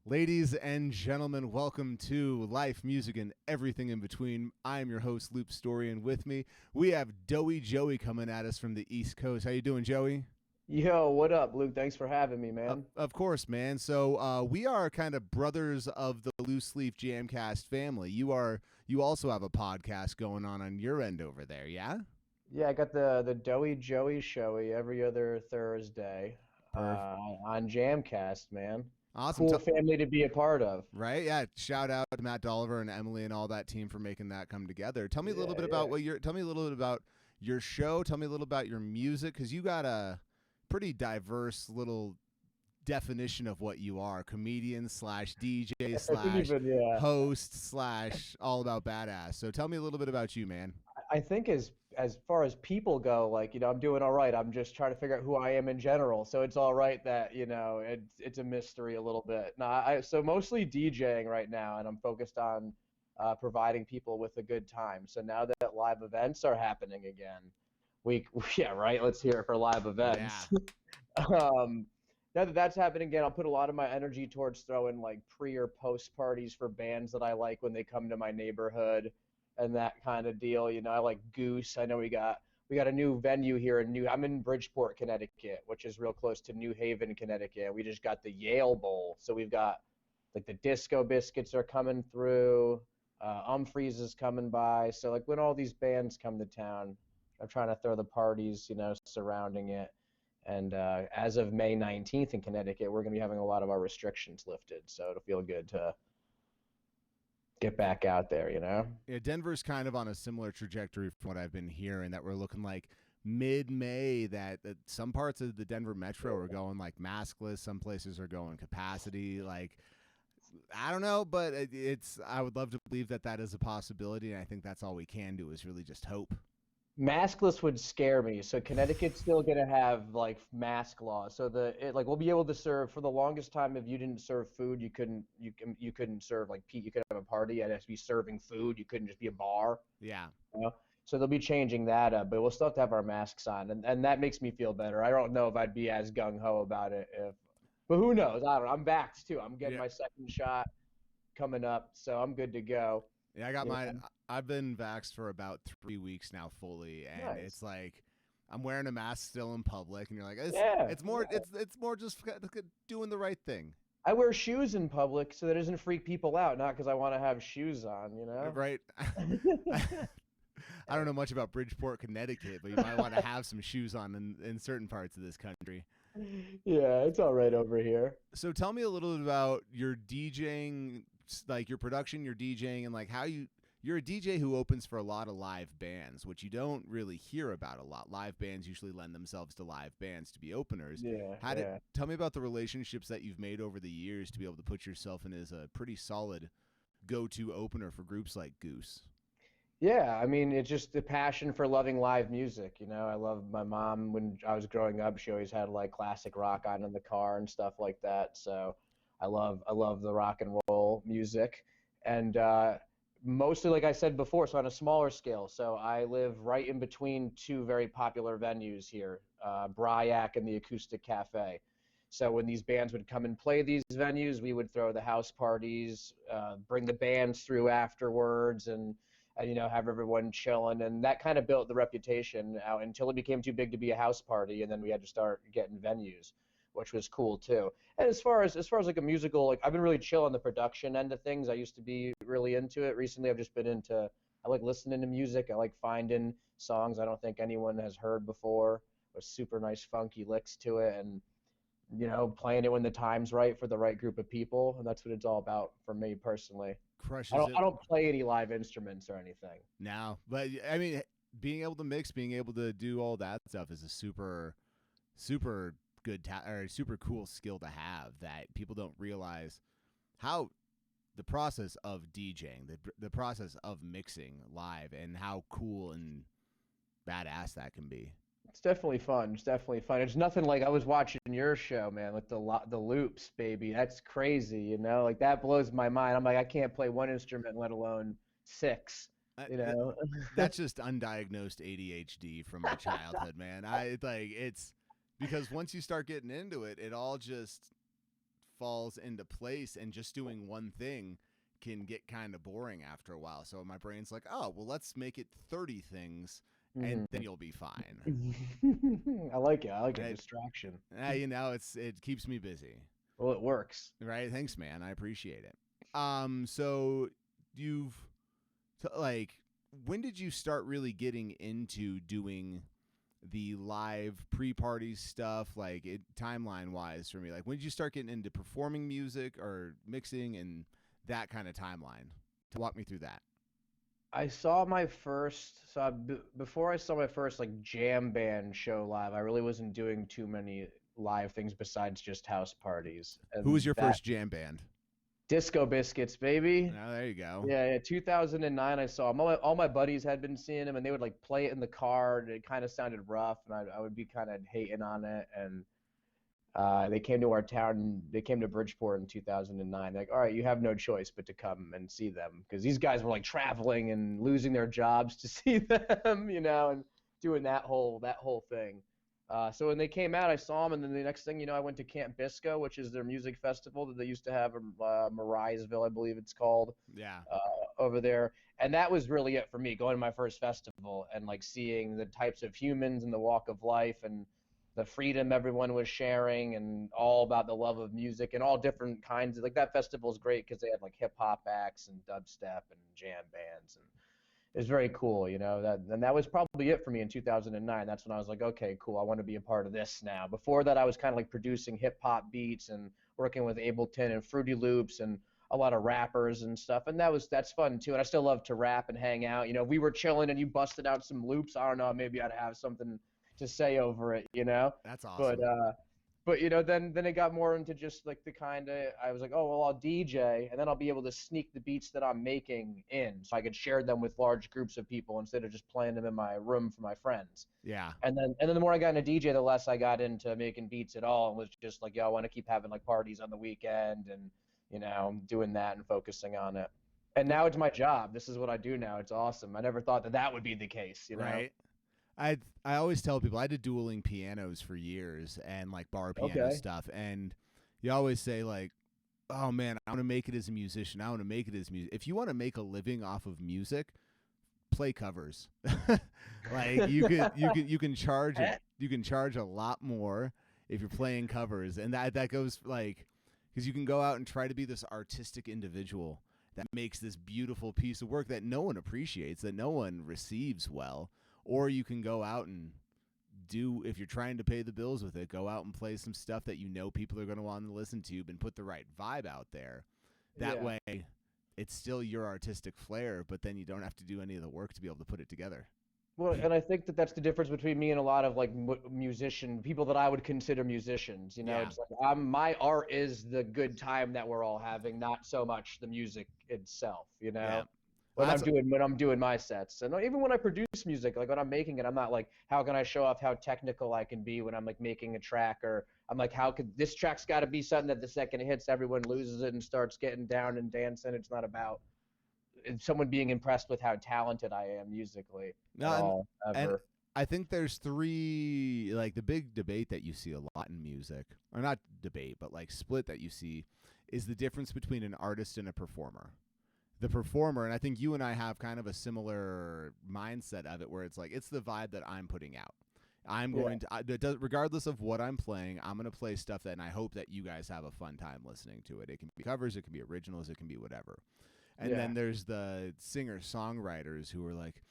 Ladies and gentlemen, welcome to Life, Music, and Everything in Between. I am your host, Loop Story, and with me, we have Doey Joey coming at us from the East Coast. How you doing, Joey? Yo, what up, Luke? Thanks for having me, Of, man. of course, man. So we are kind of brothers of the Loose Leaf Jamcast family. You also have a podcast going on your end over there, yeah? Yeah, I got the Doey Joey showy every other Thursday Perfect. on Jamcast, man. Awesome. Cool family to be a part of. Right? Yeah. Shout out to Matt Dolliver and Emily and all that team for making that come together. Tell me a little Yeah, bit about yeah. tell me a little bit about your show. Tell me a little about your music, because you got a pretty diverse little definition of what you are: comedian slash DJ I think slash even yeah. host slash all about badass. So tell me a little bit about you, man. I think as far as people go, like, I'm doing all right. I'm just trying to figure out who I am in general. So it's all right that, it's a mystery a little bit. No, so mostly DJing right now, and I'm focused on providing people with a good time. So now that live events are happening again, yeah, right. Let's hear it for live Yeah. events. Now that that's happening again, I'll put a lot of my energy towards throwing like pre or post parties for bands that I like when they come to my neighborhood and that kind of deal. I like Goose. I know we got a new venue here in New. I'm in Bridgeport, Connecticut, which is real close to New Haven, Connecticut. We just got the Yale Bowl, so we've got like the Disco Biscuits are coming through. Umphreys is coming by. So like when all these bands come to town, I'm trying to throw the parties, surrounding it. And as of May 19th in Connecticut, we're going to be having a lot of our restrictions lifted. So it'll feel good to get back out there. Yeah, Denver's kind of on a similar trajectory from what I've been hearing, that we're looking like mid-May that some parts of the Denver metro are going like maskless, some places are going capacity. Like, I don't know, but I would love to believe that is a possibility, and I think that's all we can do is really just hope. Maskless would scare me. So Connecticut's still gonna have like mask laws. So like we'll be able to serve for the longest time. If you didn't serve food, you couldn't serve like you could have a party. It has to be serving food. You couldn't just be a bar. Yeah. You know? So they'll be changing that up, but we'll still have to have our masks on, and that makes me feel better. I don't know if I'd be as gung ho about it but who knows? I don't know. I'm vaxxed too. I'm getting Yeah. my second shot coming up, so I'm good to go. Yeah, I got You my. know? I've been vaxxed for about 3 weeks now, fully, and Nice. it's like I'm wearing a mask still in public, and you're like, Yeah. it's more, it's more just doing the right thing, I wear shoes in public so that it doesn't freak people out, not because I want to have shoes on. right? I don't know much about Bridgeport, Connecticut, but you might want to have some shoes on in certain parts of this country. Yeah, it's all right over here. So tell me a little bit about your DJing, like your production, your DJing, and like how you're a DJ who opens for a lot of live bands, which you don't really hear about a lot. Live bands usually lend themselves to live bands to be openers. Yeah, How did yeah. tell me about the relationships that you've made over the years to be able to put yourself in as a pretty solid go-to opener for groups like Goose. Yeah, I mean, it's just the passion for loving live music. I love my mom when I was growing up. She always had like classic rock on in the car and stuff like that. So I love the rock and roll music, and mostly like I said before, so on a smaller scale. So I live right in between two very popular venues here, Bryac and the Acoustic Cafe. So when these bands would come and play these venues, we would throw the house parties, bring the bands through afterwards, and have everyone chilling, and that kind of built the reputation out until it became too big to be a house party, and then we had to start getting venues, which was cool too. And as far as like a musical, like I've been really chill on the production end of things. I used to be really into it. Recently, I've just been into. I like listening to music. I like finding songs I don't think anyone has heard before with super nice funky licks to it, and playing it when the time's right for the right group of people, and that's what it's all about for me personally. I Crushes don't it I don't play any live instruments or anything. now, but I mean, being able to mix, being able to do all that stuff is a super good or super cool skill to have that people don't realize how the process of DJing, the process of mixing live, and how cool and badass that can be. It's definitely fun. It's definitely fun. It's nothing like I was watching your show, man, with the loops, baby. That's crazy. Like that blows my mind. I'm like, I can't play one instrument, let alone six. I, You th- know? that's just undiagnosed ADHD from my childhood, man. It's because once you start getting into it, it all just falls into place, and just doing one thing can get kind of boring after a while. So my brain's like, oh, well, let's make it 30 things, and then you'll be fine. I like it. I like And a distraction. It keeps me busy. Well, it works. Right? Thanks, man. I appreciate it. So when did you start really getting into doing the live pre-party stuff, like timeline wise for me? Like, when did you start getting into performing music or mixing and that kind of timeline? To walk me through that. I saw my first, before I saw my first like jam band show live, I really wasn't doing too many live things besides just house parties. And Who was your first jam band? Disco Biscuits, baby. Oh, there you go. Yeah, 2009 I saw them. All my buddies had been seeing them, and they would like play it in the car, and it kind of sounded rough, and I would be kind of hating on it. And they came to our town. They came to Bridgeport in 2009. They're like, all right, you have no choice but to come and see them, because these guys were like traveling and losing their jobs to see them, and doing that whole thing. So when they came out, I saw them, and then the next thing you know, I went to Camp Bisco, which is their music festival that they used to have in Mariahville, I believe it's called. Yeah. Over there, and that was really it for me, going to my first festival and like seeing the types of humans and the walk of life and the freedom everyone was sharing, and all about the love of music and all different kinds of, like, that festival is great because they had like hip hop acts and dubstep and jam bands, and it was very cool, that was probably it for me in 2009. That's when I was like, okay, cool, I want to be a part of this now. Before that, I was kind of like producing hip hop beats and working with Ableton and Fruity Loops and a lot of rappers and stuff, and that's fun too. And I still love to rap and hang out. If we were chilling and you busted out some loops, I don't know, maybe I'd have something to say over it, That's awesome. But then it got more into just like the kind of, I was like, oh, well, I'll DJ, and then I'll be able to sneak the beats that I'm making in, so I could share them with large groups of people instead of just playing them in my room for my friends. Yeah. And then the more I got into DJ, the less I got into making beats at all, and was just like, I want to keep having like parties on the weekend, and doing that and focusing on it. And now it's my job. This is what I do now. It's awesome. I never thought that would be the case, Right. I always tell people I did dueling pianos for years and like bar piano stuff, and you always say like, oh man, I want to make it as a musician. I want to make it as music. If you want to make a living off of music, play covers. Like you can charge a lot more if you're playing covers, and that goes like, because you can go out and try to be this artistic individual that makes this beautiful piece of work that no one appreciates, that no one receives well. Or you can go out and if you're trying to pay the bills with it, go out and play some stuff that people are going to want to listen to, and put the right vibe out there. That way, it's still your artistic flair, but then you don't have to do any of the work to be able to put it together. Well, and I think that's the difference between me and a lot of like people that I would consider musicians. It's like my art is the good time that we're all having, not so much the music itself. Yeah. When I'm doing my sets, and even when I produce music, like when I'm making it, I'm not like, how can I show off how technical I can be when I'm like making a track, or I'm like, how could this track's got to be something that the second it hits, everyone loses it and starts getting down and dancing. It's not about someone being impressed with how talented I am musically. And I think there's three, like the big debate that you see a lot in music, or not debate, but like split that you see, is the difference between an artist and a performer. The performer, and I think you and I have kind of a similar mindset of it, where it's like, it's the vibe that I'm putting out. I'm going to, regardless of what I'm playing, I'm going to play stuff that, and I hope that you guys have a fun time listening to it. It can be covers, it can be originals, it can be whatever. And then there's the singer-songwriters who are like,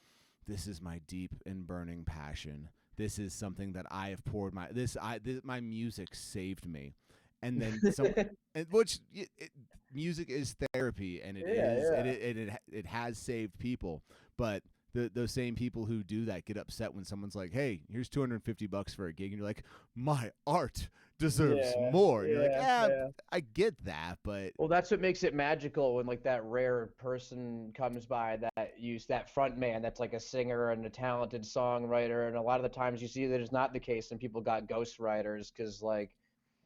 this is my deep and burning passion. This is something that I have poured my music saved me. And then music is therapy, and it has saved people. But those same people who do that get upset when someone's like, "Hey, here's $250 for a gig," and you're like, "My art deserves more." You're like, I get that, but that's what makes it magical when like that rare person comes by that front man that's like a singer and a talented songwriter, and a lot of the times you see that it's not the case, and people got ghostwriters because like.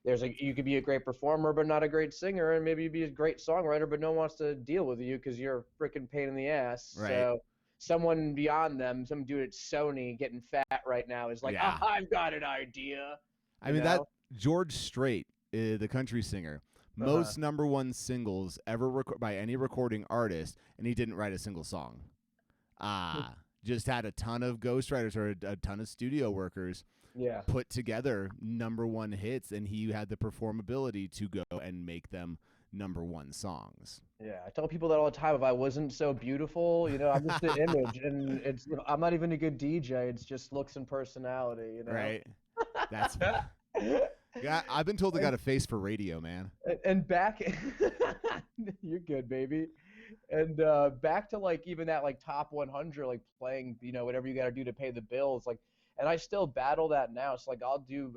You could be a great performer but not a great singer, and maybe you'd be a great songwriter but no one wants to deal with you because you're a freaking pain in the ass. Right. So someone beyond them, some dude at Sony getting fat right now is like, I've got an idea. I mean, that George Strait, the country singer, most number one singles ever by any recording artist, and he didn't write a single song. Just had a ton of ghostwriters or a ton of studio workers put together number one hits, and he had the performability to go and make them number one songs. Yeah, I tell people that all the time. If I wasn't so beautiful, I'm just the image, and I'm not even a good DJ. It's just looks and personality, Right. That's yeah. I've been told I got a face for radio, man. And back, you're good, baby. And back to like even that like top 100, like playing, whatever you got to do to pay the bills, like. And I still battle that now. So like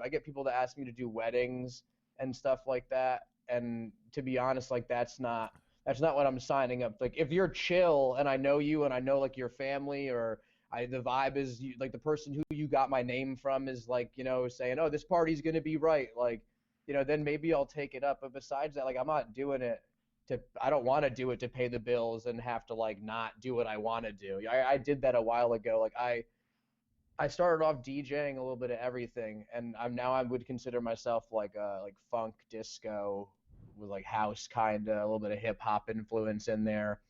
I get people to ask me to do weddings and stuff like that. And to be honest, like that's not what I'm signing up. Like if you're chill and I know you and I know like your family or the vibe is like the person who you got my name from is like, saying, oh, this party's going to be right. Like, then maybe I'll take it up. But besides that, like I'm not doing it I don't want to do it to pay the bills and have to like not do what I want to do. I did that a while ago. Like I started off DJing a little bit of everything, and I would consider myself like funk, disco, with like house kind of, a little bit of hip hop influence in there.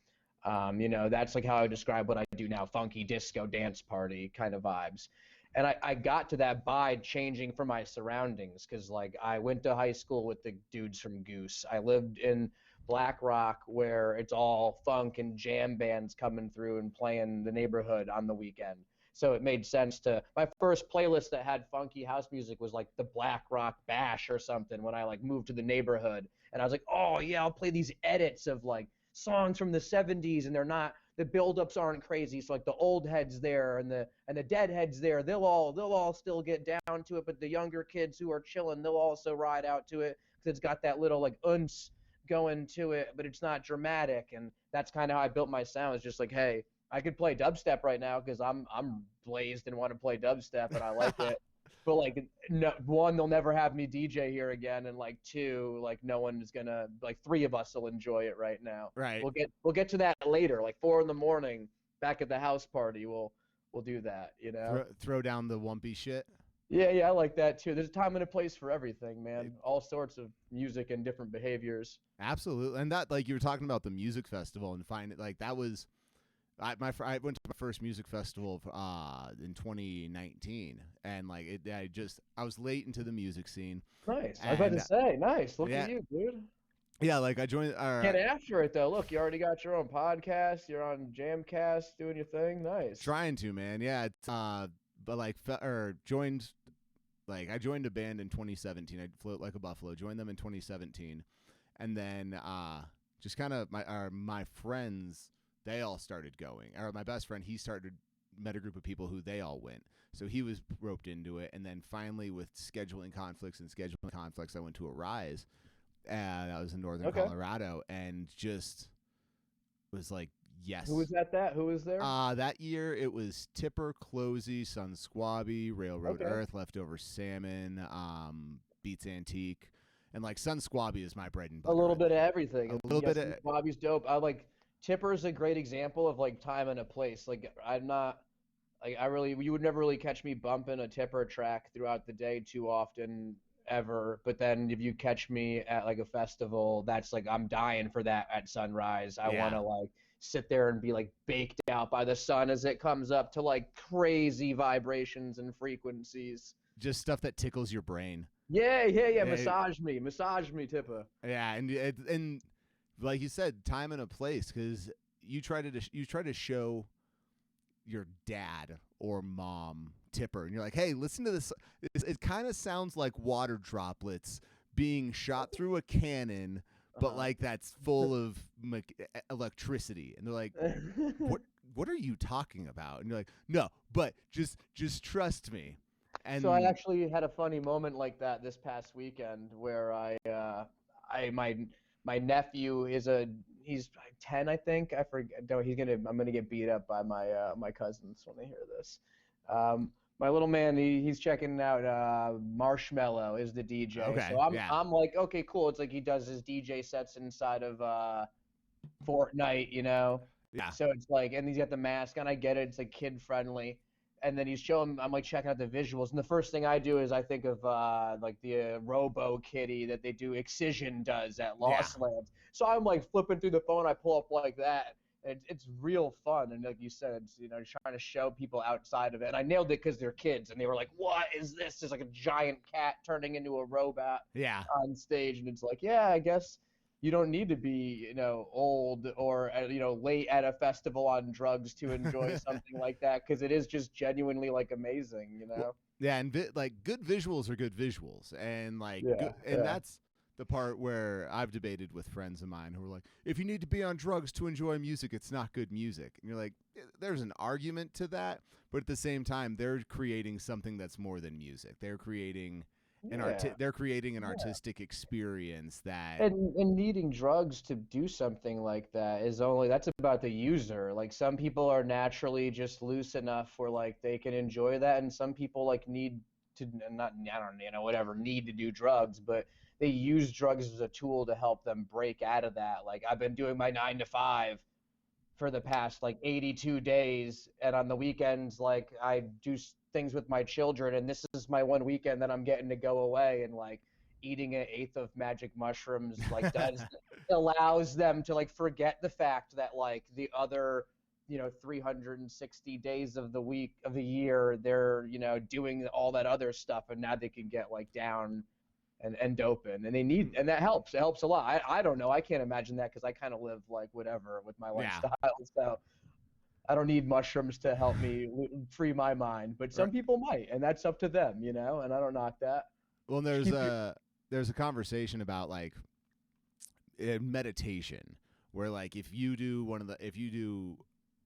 That's like how I describe what I do now: funky disco dance party kind of vibes. And I got to that by changing from my surroundings, because like I went to high school with the dudes from Goose. I lived in Black Rock, where it's all funk and jam bands coming through and playing the neighborhood on the weekend. So it made sense my first playlist that had funky house music was like the Black Rock Bash or something when I like moved to the neighborhood. And I was like, oh yeah, I'll play these edits of like songs from the 70s, and the buildups aren't crazy. So like the old heads there and the dead heads there, they'll all still get down to it, but the younger kids who are chilling, they'll also ride out to it because it's got that little like uns going to it, but it's not dramatic. And that's kind of how I built my sound. It's just like, hey, I could play dubstep right now because I'm blazed and want to play dubstep and I like it. But like, no, one, they'll never have me DJ here again, and like two, like no one's gonna, like three of us will enjoy it right now. Right. We'll get to that later, like 4 a.m. back at the house party. We'll do that. Throw down the wumpy shit. Yeah, I like that too. There's a time and a place for everything, man. All sorts of music and different behaviors. Absolutely, and that, like you were talking about the music festival and find it, like that was. I went to my first music festival in 2019, and like I was late into the music scene. Nice. I was about to say, nice. Look at you, dude. Yeah, like I joined. Get after it though. Look, you already got your own podcast. You're on Jamcast, doing your thing. Nice. Trying to, man. Yeah. But like, joined. Like I joined a band in 2017. I Float Like a Buffalo. Joined them in 2017, and then just kind of my friends. They all started going. Or my best friend, met a group of people who they all went. So he was roped into it. And then finally with scheduling conflicts, I went to Arise. And I was in northern Colorado, and just was like, yes. Who was Who was there? That year it was Tipper, Closey, Sun Squabby, Railroad Earth, Leftover Salmon, Beats Antique. And like Sun Squabby is my bread and butter. A little bit of everything. A little bit of Squabby's dope. I like Tipper's a great example of like time and a place. Like I'm not like you would never really catch me bumping a Tipper track throughout the day too often ever. But then if you catch me at like a festival, that's like I'm dying for that at sunrise. I want to like sit there and be like baked out by the sun as it comes up to like crazy vibrations and frequencies. Just stuff that tickles your brain. Yeah. Massage me, Tipper. Yeah, and like you said, time and a place, because you try to show your dad or mom Tipper, and you're like, hey, listen to this. It kind of sounds like water droplets being shot through a cannon, but like that's full of electricity. And they're like, what are you talking about? And you're like, no, but just trust me. And so I actually had a funny moment like that this past weekend where my nephew he's 10, I think. I forget. No, I'm gonna get beat up by my cousins when they hear this. My little man, he's checking out Marshmello is the DJ. Okay, so I'm like, okay, cool. It's like he does his DJ sets inside of Fortnite, Yeah. So it's like, and he's got the mask on. I get it. It's like kid friendly. and then he's showing. I'm like checking out the visuals, and the first thing I do is I think of like the Robo Kitty that they do Excision does at Yeah. Lost Lands. So I'm like flipping through the phone, I pull up like that. And it's real fun, and like you said, it's, you know, trying to show people outside of it. And I nailed it because they're kids, and they were like, "What is this?" There's like a giant cat turning into a robot Yeah. on stage, and it's like, yeah, I guess you don't need to be, you know, old or you know, late at a festival on drugs to enjoy something like that, because it is just genuinely like amazing, you know. Yeah, and like good visuals are good visuals, and like Yeah, and yeah. that's the part where I've debated with friends of mine who are like, if you need to be on drugs to enjoy music, it's not good music. And you're like, there's an argument to that, but at the same time, they're creating something that's more than music. They're creating Yeah. they're creating an artistic experience that And needing drugs to do something like that is only, that's about the user. Like some people are naturally just loose enough where like they can enjoy that, and some people like need to, not, I don't, you know, whatever, need to do drugs, but they use drugs as a tool to help them break out of that. Like I've been doing my 9 to 5 for the past like 82 days, and on the weekends like I do things with my children, and this is my one weekend that I'm getting to go away, and like eating an eighth of magic mushrooms like does allows them to like forget the fact that like the other, you know, 360 days of the week of the year they're, you know, doing all that other stuff, and now they can get like down and open, and they need, and that helps. It helps a lot. I don't know, I can't imagine that because I kind of live like whatever with my yeah. lifestyle. So I don't need mushrooms to help me free my mind, but some people might, and that's up to them, you know, and I don't knock that. Well, Just keep your, there's a conversation about like meditation, where like if you do if you do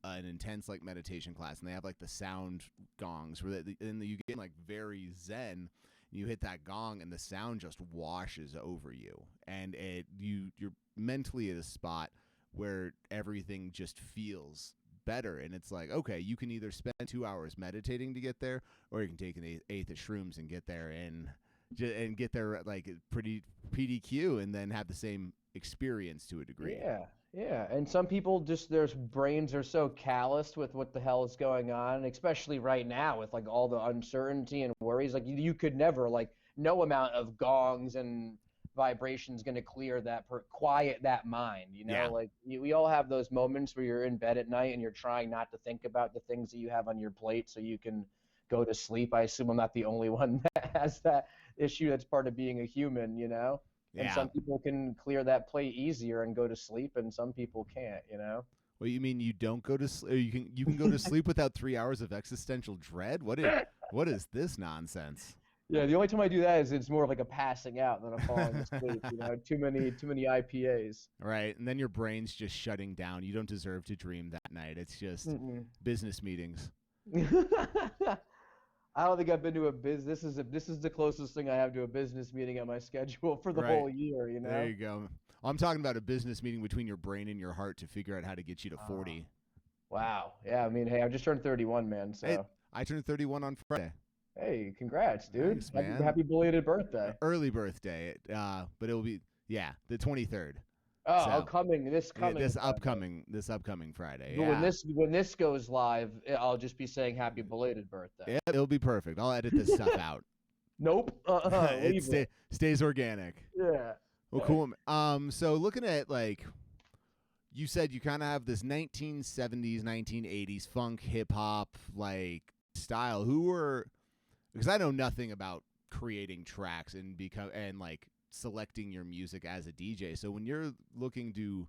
an intense like meditation class and they have like the sound gongs where and you get like very zen, you hit that gong and the sound just washes over you, and you're mentally at a spot where everything just feels better, and it's like, okay, you can either spend 2 hours meditating to get there, or you can take an eighth of shrooms and get there and get there like pretty PDQ, and then have the same experience to a degree. yeah, yeah. And some people just, their brains are so calloused with what the hell is going on, especially right now with like all the uncertainty and worries. Like you could never, like no amount of gongs and vibrations going to clear that, quiet that mind, you know. Yeah. Like we all have those moments where you're in bed at night and you're trying not to think about the things that you have on your plate so you can go to sleep. I assume I'm not the only one that has that issue. That's part of being a human, you know. And Yeah. some people can clear that plate easier and go to sleep, and some people can't, you know. Well, you mean you don't go to sleep? You can go to sleep without 3 hours of existential dread? What is this nonsense? Yeah, the only time I do that is it's more of like a passing out than a falling asleep. You know, too many IPAs. Right, and then your brain's just shutting down. You don't deserve to dream that night. It's just Mm-mm. business meetings. I don't think I've been to a this is the closest thing I have to a business meeting on my schedule for the Right. whole year, you There know. you go. I'm talking about a business meeting between your brain and your heart to figure out how to get you to 40. Wow. Yeah, I mean, hey, I just turned 31, man, Hey, so I turned 31 on Friday. hey, congrats, dude. Thanks, man. Happy belated birthday. Early birthday, but it'll be the 23rd. Oh, So, coming this Yeah, coming this Friday. upcoming Friday. But Yeah. when this goes live, I'll just be saying happy belated birthday. Yeah, it'll be perfect. I'll edit this stuff out. Nope. It Leave it. stays organic. Yeah. Well, cool. So looking at like you said, you kind of have this 1970s, 1980s funk, hip hop like style. Who were, because I know nothing about creating tracks and like selecting your music as a DJ. So when you're looking to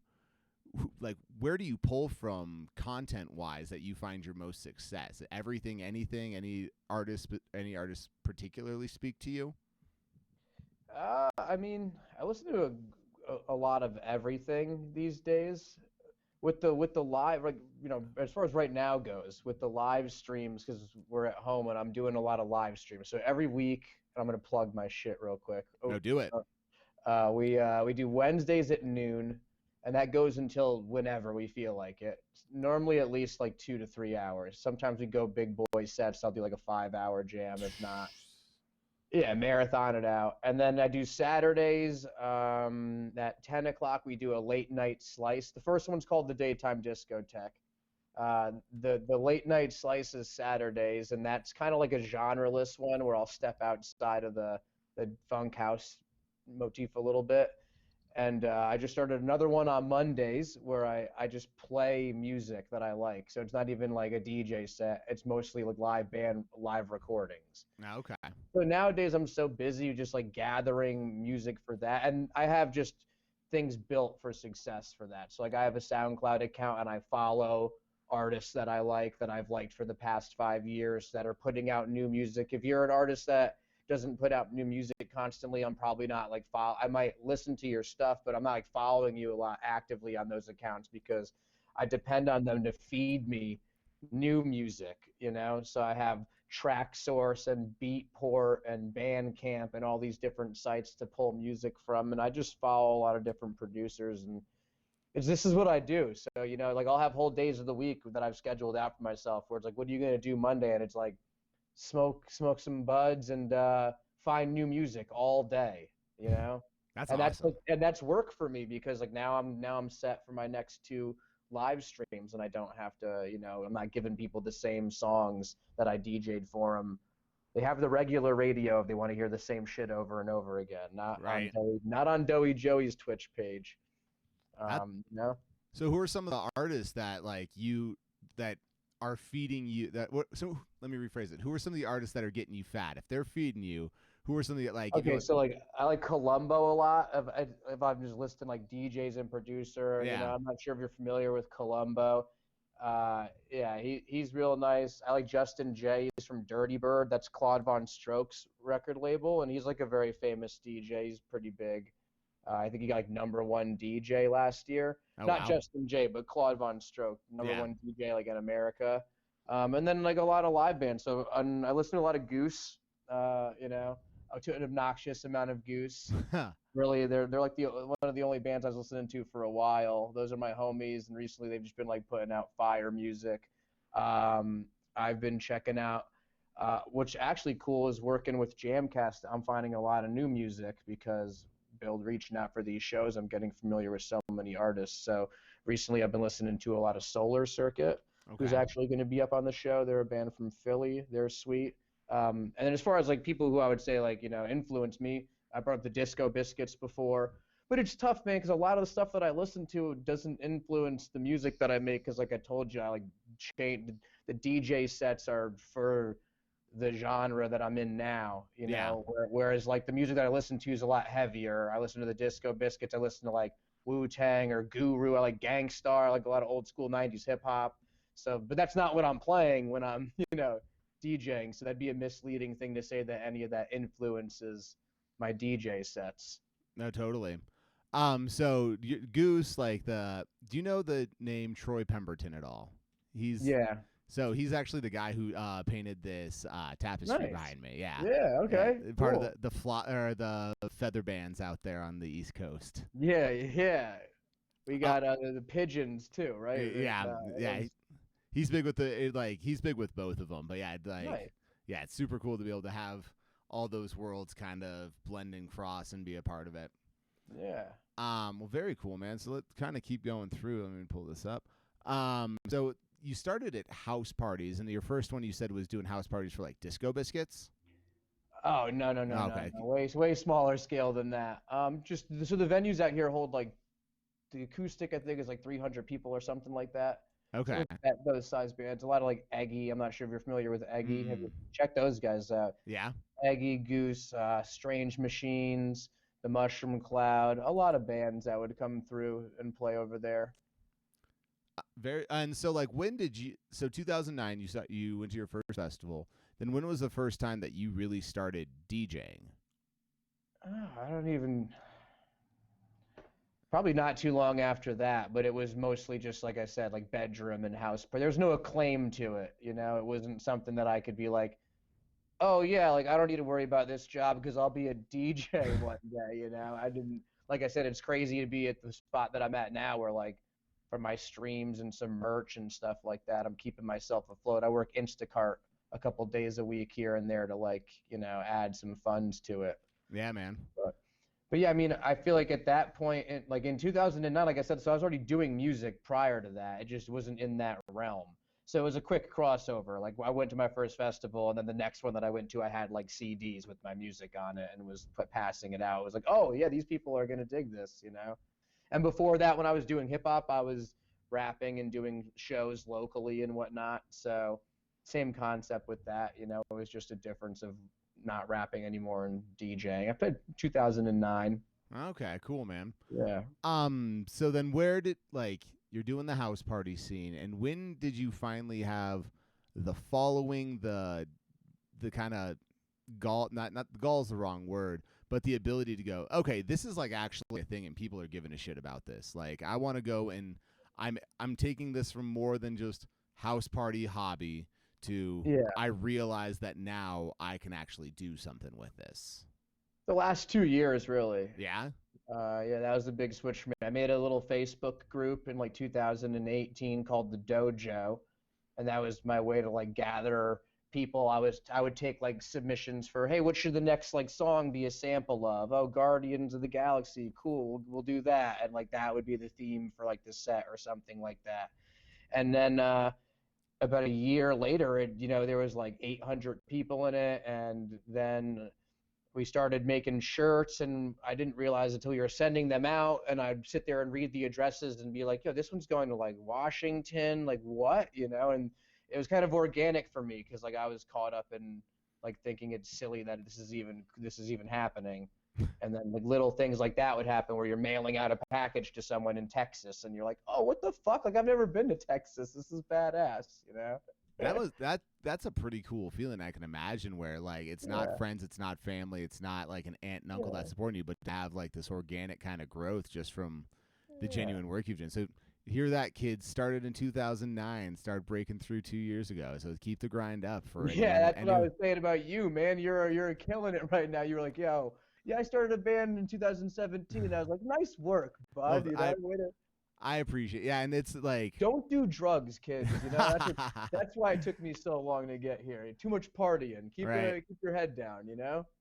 like, where do you pull from content wise that you find your most success? Everything, anything, any artists particularly speak to you? I mean, I listen to a lot of everything these days. With the live, like, you know, as far as right now goes, with the live streams, because we're at home and I'm doing a lot of live streams. So every week, I'm gonna plug my shit real quick. No, do it. We do Wednesdays at noon, and that goes until whenever we feel like it. Normally at least like 2 to 3 hours. Sometimes we go big boy sets. I'll do like a 5 hour jam if not. Yeah, marathon it out. And then I do Saturdays at 10 o'clock. We do a late night slice. The first one's called the Daytime Discotheque. The late night slices Saturdays, and that's kind of like a genreless one where I'll step outside of the funk house motif a little bit. And I just started another one on Mondays where I just play music that I like. So it's not even like a DJ set. It's mostly like live band, live recordings. Okay. So nowadays I'm so busy just like gathering music for that. And I have just things built for success for that. So like I have a SoundCloud account and I follow artists that I like that I've liked for the past 5 years that are putting out new music. If you're an artist that doesn't put out new music constantly, I'm probably not like follow. I might listen to your stuff, but I'm not like following you a lot actively on those accounts because I depend on them to feed me new music, you know? So I have Track Source and Beatport and Bandcamp and all these different sites to pull music from, and I just follow a lot of different producers, and this is what I do. So, you know, like I'll have whole days of the week that I've scheduled out for myself where it's like, what are you going to do Monday? And it's like, smoke some buds and find new music all day, you know. That's And that's awesome. like, and that's work for me because like now I'm set for my next two live streams and I don't have to, you know, I'm not giving people the same songs that I DJ'd for them. They have the regular radio if they want to hear the same shit over and over again, Right. not on Doey Joey's Twitch page. That, You know? so who are some of the artists that like you that are feeding you that what so let me rephrase it. Who are some of the artists that are getting you fat? If they're feeding you, who are some of the like if you Okay, so like I like Columbo a lot. If I'm just listing like DJs and producer, you know, yeah. I'm not sure if you're familiar with Columbo. Yeah, he's real nice. I like Justin J. He's from Dirty Bird. That's Claude Von Stroke's record label, and he's like a very famous DJ. He's pretty big. I think he got like #1 DJ last year. Oh Not wow. Justin J, but Claude Von Stroke, number Yeah. one DJ like in America. And then like a lot of live bands. So I listen to a lot of Goose. You know, to an obnoxious amount of Goose. Really, they're like the one of the only bands I was listening to for a while. Those are my homies, and recently they've just been like putting out fire music. I've been checking out, which actually cool is working with Jamcast. I'm finding a lot of new music because build reaching out for these shows. I'm getting familiar with so many artists. So recently I've been listening to a lot of Solar Circuit, who's Okay. actually going to be up on the show. They're a band from Philly. They're sweet. And then as far as like people who I would say like, you know, influence me, I brought up the Disco Biscuits before, but it's tough, man, because a lot of the stuff that I listen to doesn't influence the music that I make. Because like I told you, I like change the DJ sets are for the genre that I'm in now, you Yeah. know. Whereas like the music that I listen to is a lot heavier. I listen to the Disco Biscuits. I listen to like Wu Tang or Guru. I like Gangstar. I like a lot of old school '90s hip hop. So, but that's not what I'm playing when I'm, you know, DJing. So that'd be a misleading thing to say that any of that influences my DJ sets. No, totally. So Goose, like do you know the name Troy Pemberton at all? He's Yeah. so he's actually the guy who painted this tapestry Nice. behind me. Yeah, Yeah. yeah, Okay. part of Cool. the feather bands out there on the East Coast. Yeah. Yeah. We Uh, got the pigeons too, right? yeah, yeah. Those, He's big with he's big with both of them. But yeah, like nice. yeah, it's super cool to be able to have all those worlds kind of blend and cross and be a part of it. Yeah. Well, very cool, man. So let's kind of keep going through. Let me pull this up. So you started at house parties, and your first one you said was doing house parties for like Disco Biscuits. Oh no no no no Okay. no way smaller scale than that. Just so the venues out here hold like the acoustic I think is like 300 people or something like that. So Okay. it's at those size bands, a lot of like Eggy. I'm not sure if you're familiar with Eggy. Have you Mm, checked those guys out? yeah. Eggy, Goose, Strange Machines, the Mushroom Cloud, a lot of bands that would come through and play over there. Very. And so like when did you? So 2009, you went to your first festival. Then when was the first time that you really started DJing? I don't even, probably not too long after that, but it was mostly just like I said, like bedroom and house. But there's no acclaim to it, you know. It wasn't something that I could be like, oh yeah, like I don't need to worry about this job because I'll be a DJ one day, you know. I didn't, like I said, it's crazy to be at the spot that I'm at now where like for my streams and some merch and stuff like that, I'm keeping myself afloat. I work Instacart a couple days a week here and there to like, you know, add some funds to it. Yeah, man. But yeah, I mean, I feel like at that point, like in 2009, like I said, so I was already doing music prior to that. It just wasn't in that realm. So it was a quick crossover. Like I went to my first festival, and then the next one that I went to, I had like CDs with my music on it and was passing it out. It was like, oh yeah, these people are gonna dig this, you know. And before that, when I was doing hip hop, I was rapping and doing shows locally and whatnot. So same concept with that, you know. It was just a difference of not rapping anymore and DJing. I played 2009. Okay, cool, man. Yeah. So then where did like you're doing the house party scene, and when did you finally have the following, the kind of gall, not gall's the wrong word, but the ability to go, okay, this is like actually a thing and people are giving a shit about this. Like I want to go and I'm taking this from more than just house party hobby to Yeah. I realize that now I can actually do something with this. The last 2 years, really. Yeah? Yeah, that was a big switch for me. I made a little Facebook group in like 2018 called the Dojo, and that was my way to like gather people. I would take like submissions for, hey, what should the next like song be a sample of? Oh, Guardians of the Galaxy, cool, we'll do that, and like that would be the theme for like the set or something like that. And then about a year later, there was like 800 people in it, and then we started making shirts, and I didn't realize until we were sending them out, and I'd sit there and read the addresses and be like, yo, this one's going to like Washington, like what, and it was kind of organic for me because like I was caught up in like thinking it's silly that this is even happening. And then like little things like that would happen where you're mailing out a package to someone in Texas and you're like, oh, what the fuck? Like I've never been to Texas. This is badass. That's a pretty cool feeling. I can imagine where like it's not Yeah. friends, it's not family, it's not like an aunt and uncle Yeah. that's supporting you, but to have like this organic kind of growth just from the Yeah. genuine work you've done. So hear that, kids, started in 2009, started breaking through 2 years ago. So keep the grind up for it. Yeah, that's what I was saying about you, man. You're killing it right now. You were like, yo, yeah, I started a band in 2017. I was like, nice work, Well, bud. I appreciate, yeah, and it's like Don't do drugs, kids. That's why it took me so long to get here. Too much partying. Right. Keep your head down.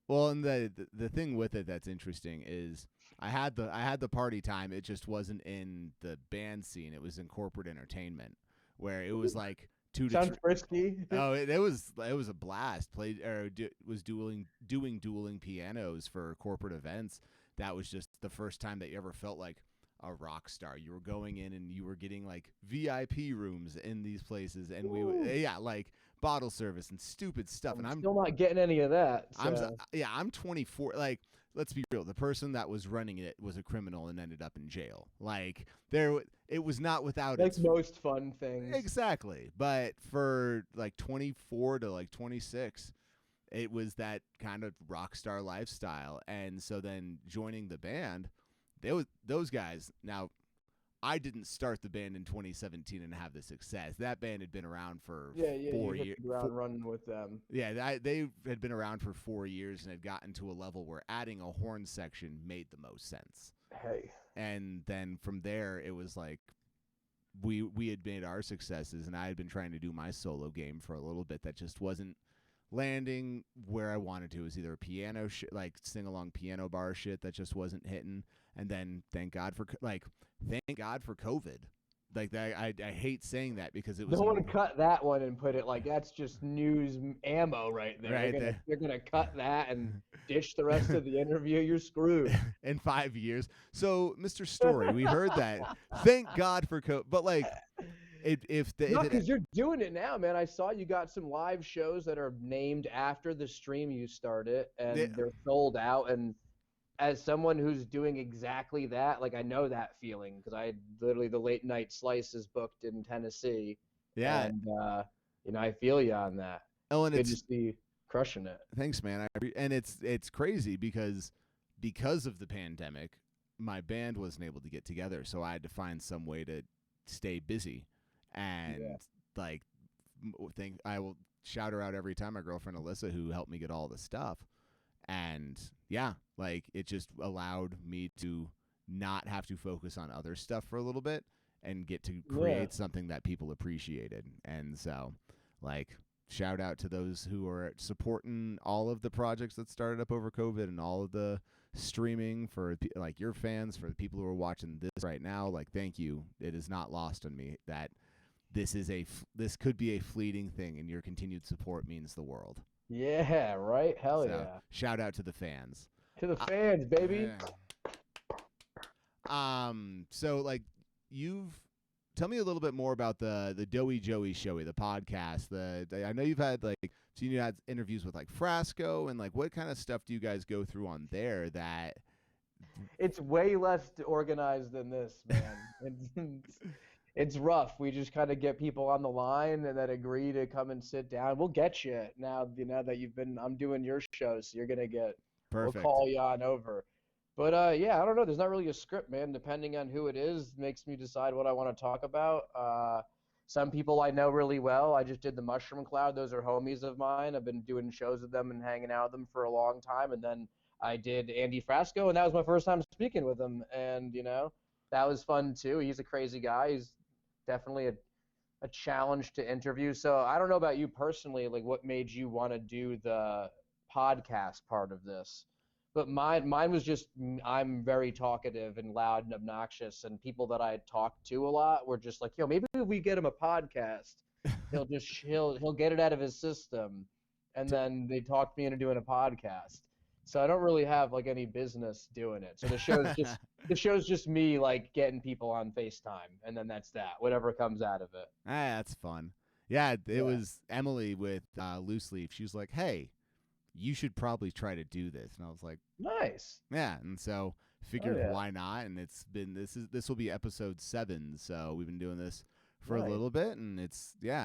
Well, and the thing with it that's interesting is I had the party time. It just wasn't in the band scene. It was in corporate entertainment, where it was like two to Sounds three. frisky. Oh, it was a blast. Played or was doing dueling pianos for corporate events. That was just the first time that you ever felt like a rock star. You were going in and you were getting like VIP rooms in these places, and like bottle service and stupid stuff. And I'm still not getting any of that. So. I'm 24. Like, let's be real. The person that was running it was a criminal and ended up in jail. Like, it was not without like most fun things. Exactly. But for like 24 to like 26, it was that kind of rock star lifestyle. And so then joining the band, those guys. Now, I didn't start the band in 2017 and have the success. That band had been around for 4 years. Running with them. Yeah, they had been around for 4 years and had gotten to a level where adding a horn section made the most sense. Hey. And then from there, it was like we had made our successes, and I had been trying to do my solo game for a little bit that just wasn't landing where I wanted to. It was either a piano like sing along piano bar shit that just wasn't hitting, and then thank God for COVID. Like that, I hate saying that because it was. No one cut that one and put it like that's just news ammo right there. Right they're gonna cut that and ditch the rest of the interview. You're screwed. In 5 years. So, Mr. Story, we heard that. Thank God for COVID. But like, because you're doing it now, man. I saw you got some live shows that are named after the stream you started, and they're sold out. And as someone who's doing exactly that, like I know that feeling because I literally the late night slice is booked in Tennessee. Yeah, and I feel you on that. Oh, and good to see crushing it. Thanks, man. And it's crazy because of the pandemic, my band wasn't able to get together, so I had to find some way to stay busy. And I will shout her out every time, my girlfriend Alyssa, who helped me get all the stuff. And yeah, like it just allowed me to not have to focus on other stuff for a little bit and get to create something that people appreciated. And so, like, shout out to those who are supporting all of the projects that started up over COVID and all of the streaming for like your fans, for the people who are watching this right now. Like, thank you. It is not lost on me that this could be a fleeting thing, and your continued support means the world. Yeah, right? Hell So, yeah. shout out to the fans. To the fans, baby. So like tell me a little bit more about the Doey Joey show, the podcast. I know you've had you had interviews with like Frasco, and like what kind of stuff do you guys go through on there that It's way less organized than this, man. It's rough. We just kind of get people on the line and then agree to come and sit down. We'll get you now. You know that I'm doing your show, so you're gonna get. perfect? We'll call you on over. But yeah, I don't know. There's not really a script, man. Depending on who it is, makes me decide what I want to talk about. Some people I know really well. I just did the Mushroom Cloud. Those are homies of mine. I've been doing shows with them and hanging out with them for a long time. And then I did Andy Frasco, and that was my first time speaking with him. And that was fun too. He's a crazy guy. He's definitely a challenge to interview. So I don't know about you personally, like what made you want to do the podcast part of this? But mine was just I'm very talkative and loud and obnoxious, and people that I talked to a lot were just like, maybe if we get him a podcast, he'll get it out of his system, and then they talked me into doing a podcast. So I don't really have like any business doing it. So the show's just me like getting people on FaceTime, and then that's that. Whatever comes out of it. That's fun. Yeah, it was Emily with Loose Leaf. She was like, "Hey, you should probably try to do this," and I was like, Nice. "Yeah." And so figured why not? And this will be episode 7. So we've been doing this for a little bit, and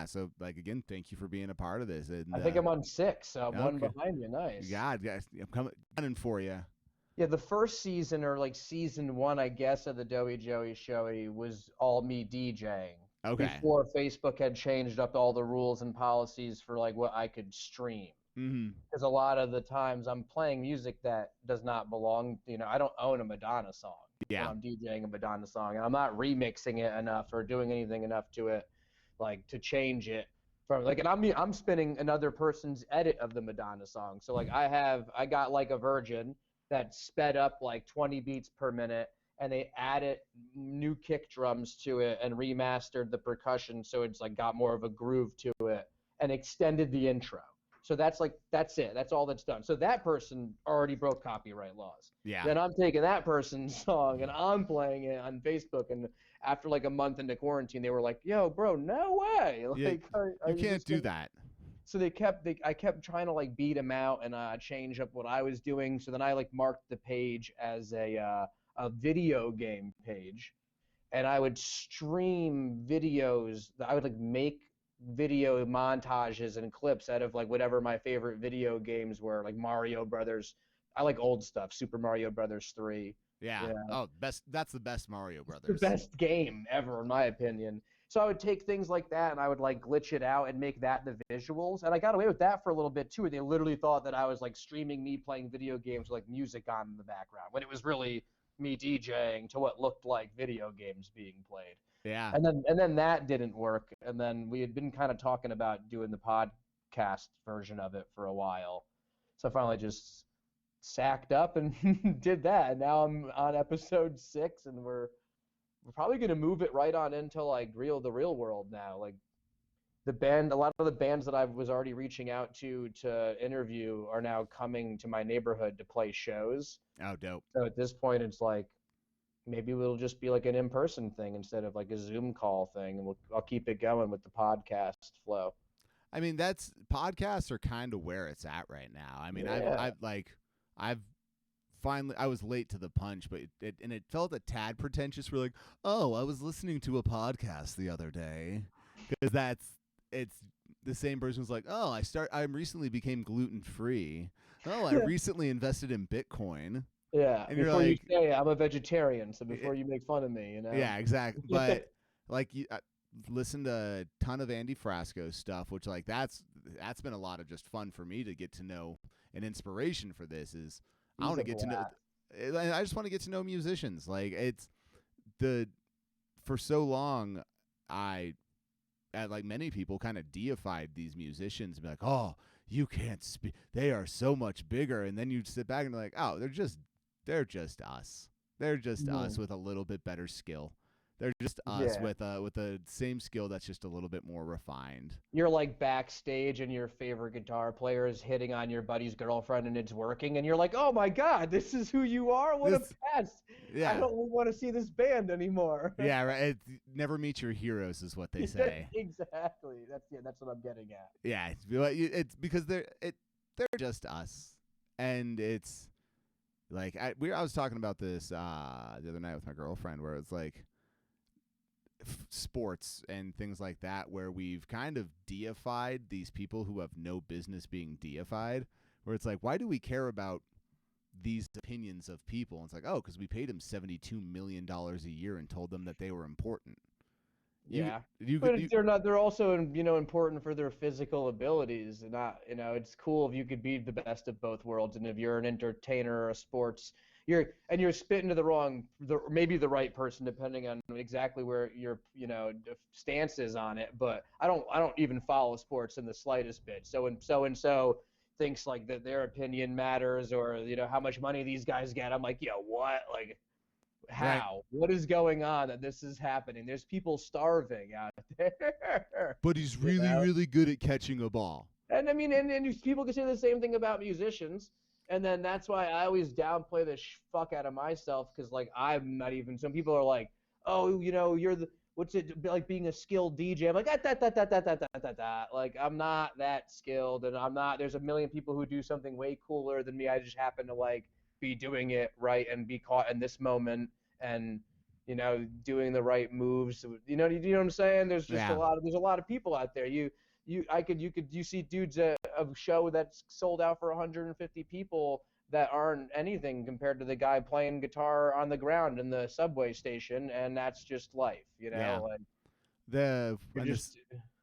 so like again, thank you for being a part of this. And, I think I'm on 6, so I'm one behind you. Nice. God, guys, I'm coming for you. Yeah, the first season, or like season 1, I guess, of the Doey Joey show was all me DJing. Okay. Before Facebook had changed up all the rules and policies for like what I could stream. Because a lot of the times I'm playing music that does not belong. I don't own a Madonna song. Yeah. When I'm DJing a Madonna song, and I'm not remixing it enough or doing anything enough to it, like to change it from like. And I'm spinning another person's edit of the Madonna song. So like I got like a Virgin that sped up like 20 beats per minute, and they added new kick drums to it and remastered the percussion so it's like got more of a groove to it and extended the intro. So that's it. That's all that's done. So that person already broke copyright laws. Yeah. Then I'm taking that person's song and I'm playing it on Facebook. And after like a month into quarantine, they were like, "Yo, bro, no way! Like, you can't do that." So I kept trying to like beat them out and change up what I was doing. So then I like marked the page as a video game page, and I would stream videos. I would like make video montages and clips out of like whatever my favorite video games were, like Mario Brothers. I like old stuff, Super Mario Brothers 3. Yeah. Oh, that's the best Mario Brothers. It's the best game ever, in my opinion. So I would take things like that and I would like glitch it out and make that the visuals. And I got away with that for a little bit too, where they literally thought that I was like streaming me playing video games with like music on in the background, when it was really me DJing to what looked like video games being played. Yeah. And then that didn't work. And then we had been kind of talking about doing the podcast version of it for a while. So I finally just sacked up and did that. And now I'm on episode 6, and we're probably going to move it right on into like the real world now. Like a lot of the bands that I was already reaching out to interview are now coming to my neighborhood to play shows. Oh, dope. So at this point, it's like, maybe it'll just be like an in-person thing instead of like a Zoom call thing, and I'll keep it going with the podcast flow. I mean, podcasts are kind of where it's at right now. I mean, I've finally, I was late to the punch, but it felt a tad pretentious. We're like, "Oh, I was listening to a podcast the other day," because it's the same person who's like, "Oh, I recently became gluten-free. Oh, I recently invested in Bitcoin." Yeah, and before you're you say I'm a vegetarian, so before you make fun of me, Yeah, exactly. But like, listen to a ton of Andy Frasco stuff, which like that's been a lot of just fun for me to get to know. An inspiration for this is I want to get to know. I just want to get to know musicians. Like for so long, like many people, kind of deified these musicians and be like, "Oh, you can't speak. They are so much bigger." And then you sit back and be like, "Oh, they're just they're just us. They're just us with a little bit better skill. They're just us with the same skill that's just a little bit more refined. You're like backstage and your favorite guitar player is hitting on your buddy's girlfriend and it's working and you're like, oh my God, this is who you are? What a pest. Yeah. I don't want to see this band anymore. Yeah, right. Never meet your heroes is what they say. Exactly. That's what I'm getting at. Yeah, it's because they're just us. And it's like I was talking about this the other night with my girlfriend where it's like sports and things like that where we've kind of deified these people who have no business being deified, where it's like, why do we care about these opinions of people? And it's like, oh, because we paid them $72 million a year and told them that they were important. Yeah, but they're not. They're also, important for their physical abilities. And not, it's cool if you could be the best of both worlds. And if you're an entertainer or a sports, you're spitting to maybe the right person, depending on exactly where your stance is on it. But I don't even follow sports in the slightest bit. So and so thinks like that their opinion matters, or how much money these guys get. I'm like, what? Like, how? Right. What is going on that this is happening? There's people starving out there. But he's really good at catching a ball. And I mean, and people can say the same thing about musicians. And then that's why I always downplay the fuck out of myself, because like I'm not even. Some people are like, oh, you're the what's it like being a skilled DJ? I'm like like I'm not that skilled, and I'm not. There's a million people who do something way cooler than me. I just happen to like be doing it right and be caught in this moment and doing the right moves. You know what I'm saying? There's just a lot of people out there. You see dudes at a show that's sold out for 150 people that aren't anything compared to the guy playing guitar on the ground in the subway station, and that's just life, Yeah. And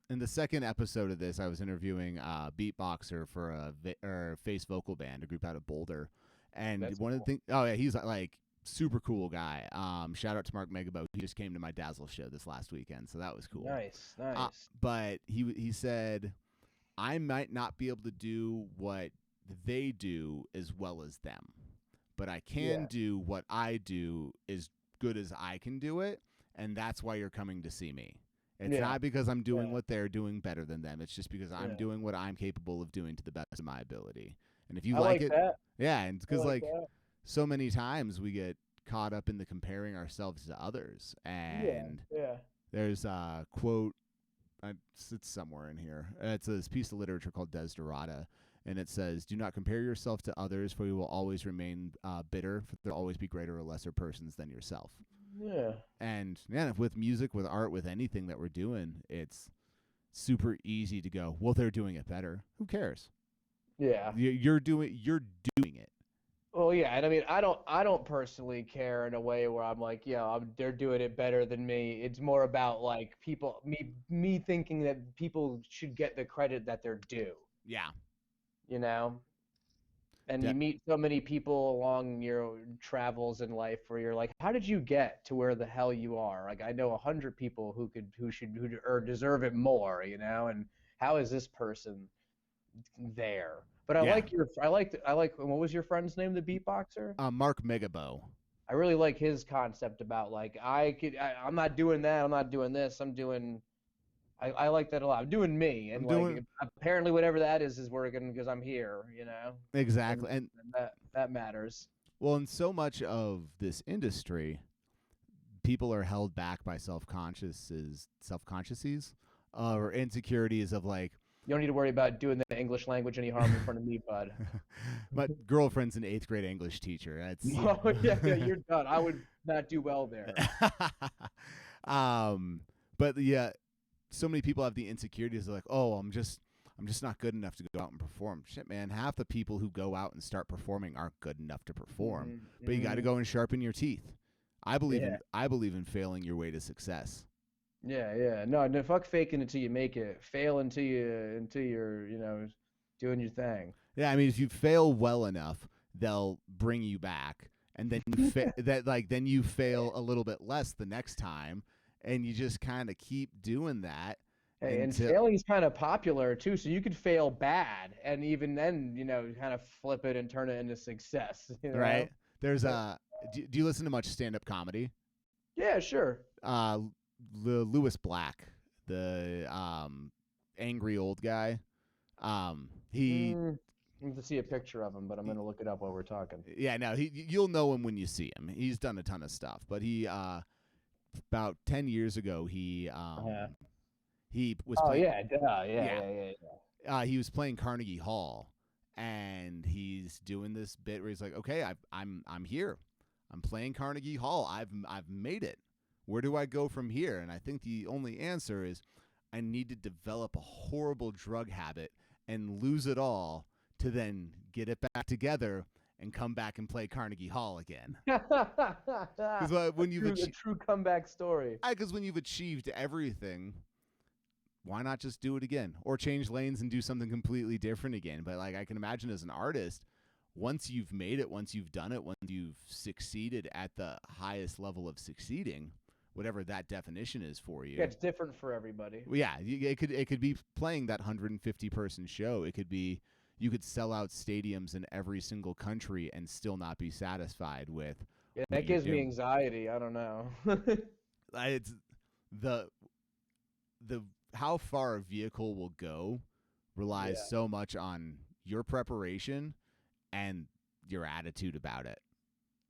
in the second episode of this, I was interviewing a beatboxer for a face vocal band, a group out of Boulder, and one of the things. Oh yeah, he's like super cool guy. Shout out to Mark Megabo. He just came to my Dazzle show this last weekend, so that was cool. Nice. But he said, I might not be able to do what they do as well as them, but I can do what I do as good as I can do it, and that's why you're coming to see me. It's not because I'm doing what they're doing better than them. It's just because I'm doing what I'm capable of doing to the best of my ability. And if you like it, and because like so many times we get caught up in the comparing ourselves to others, and there's a quote, it's somewhere in here. It's this piece of literature called Desderata, and it says, "Do not compare yourself to others, for you will always remain bitter. For there will always be greater or lesser persons than yourself." Yeah. And with music, with art, with anything that we're doing, it's super easy to go, well, they're doing it better. Who cares? Yeah. You're doing it. Well, yeah, and I mean, I don't personally care in a way where I'm like, they're doing it better than me. It's more about like me thinking that people should get the credit that they're due. Yeah. And you meet so many people along your travels in life where you're like, how did you get to where the hell you are? Like, I know 100 people who deserve it more, and how is this person there? But I like what was your friend's name, the beatboxer? Mark Megabo. I really like his concept about like I'm not doing that, I'm not doing this, I like that a lot. I'm doing me, and apparently whatever that is working because I'm here, Exactly, and that matters. Well, in so much of this industry, people are held back by self-consciouses, or insecurities of like, you don't need to worry about doing the English language any harm in front of me, bud. My girlfriend's an 8th grade English teacher. That's oh, yeah, you're done. I would not do well there. But yeah, so many people have the insecurities of like, oh, I'm just not good enough to go out and perform. Shit, man, half the people who go out and start performing aren't good enough to perform. Mm-hmm. But you got to go and sharpen your teeth. I believe in failing your way to success. Yeah. No, fuck faking until you make it. Fail until you're doing your thing. Yeah, I mean, if you fail well enough, they'll bring you back, and then then you fail a little bit less the next time, and you just kind of keep doing that. Hey, and failing is kind of popular too, so you could fail bad, and even then, kind of flip it and turn it into success. Right. There's do you listen to much stand-up comedy? Yeah, sure. Lewis Black, the angry old guy. He I need to see a picture of him, but I'm gonna look it up while we're talking. Yeah, no, you'll know him when you see him. He's done a ton of stuff, but he about 10 years ago he was Oh playing. yeah, duh, yeah. He was playing Carnegie Hall, and he's doing this bit where he's like, "Okay, I'm here. I'm playing Carnegie Hall. I've made it. Where do I go from here?" And I think the only answer is I need to develop a horrible drug habit and lose it all to then get it back together and come back and play Carnegie Hall again. Because when you've a true comeback story. Because when you've achieved everything, why not just do it again or change lanes and do something completely different again? But like I can imagine as an artist, once you've made it, once you've done it, once you've succeeded at the highest level of succeeding, whatever that definition is for you. Yeah, it's different for everybody. Well, yeah, it could be playing that 150 person show. It could be you could sell out stadiums in every single country and still not be satisfied with. Yeah, that gives me anxiety. I don't know. It's the how far a vehicle will go relies so much on your preparation and your attitude about it.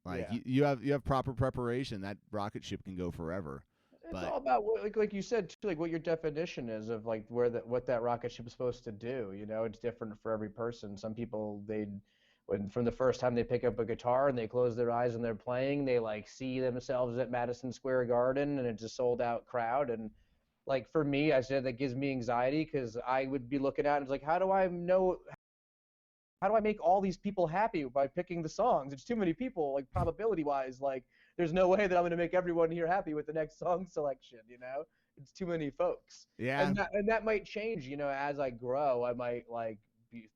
Like you have proper preparation, that rocket ship can go forever. It's all about like you said too, like what your definition is of like what that rocket ship is supposed to do. You know, it's different for every person. Some people when from the first time they pick up a guitar and they close their eyes and they're playing, they like see themselves at Madison Square Garden and it's a sold out crowd. And like for me, I said that gives me anxiety because I would be looking at it and it's like, how do I make all these people happy by picking the songs? It's too many people, like probability wise, like there's no way that I'm going to make everyone here happy with the next song selection, you know? It's too many folks. Yeah. And that might change, you know, as I grow. I might like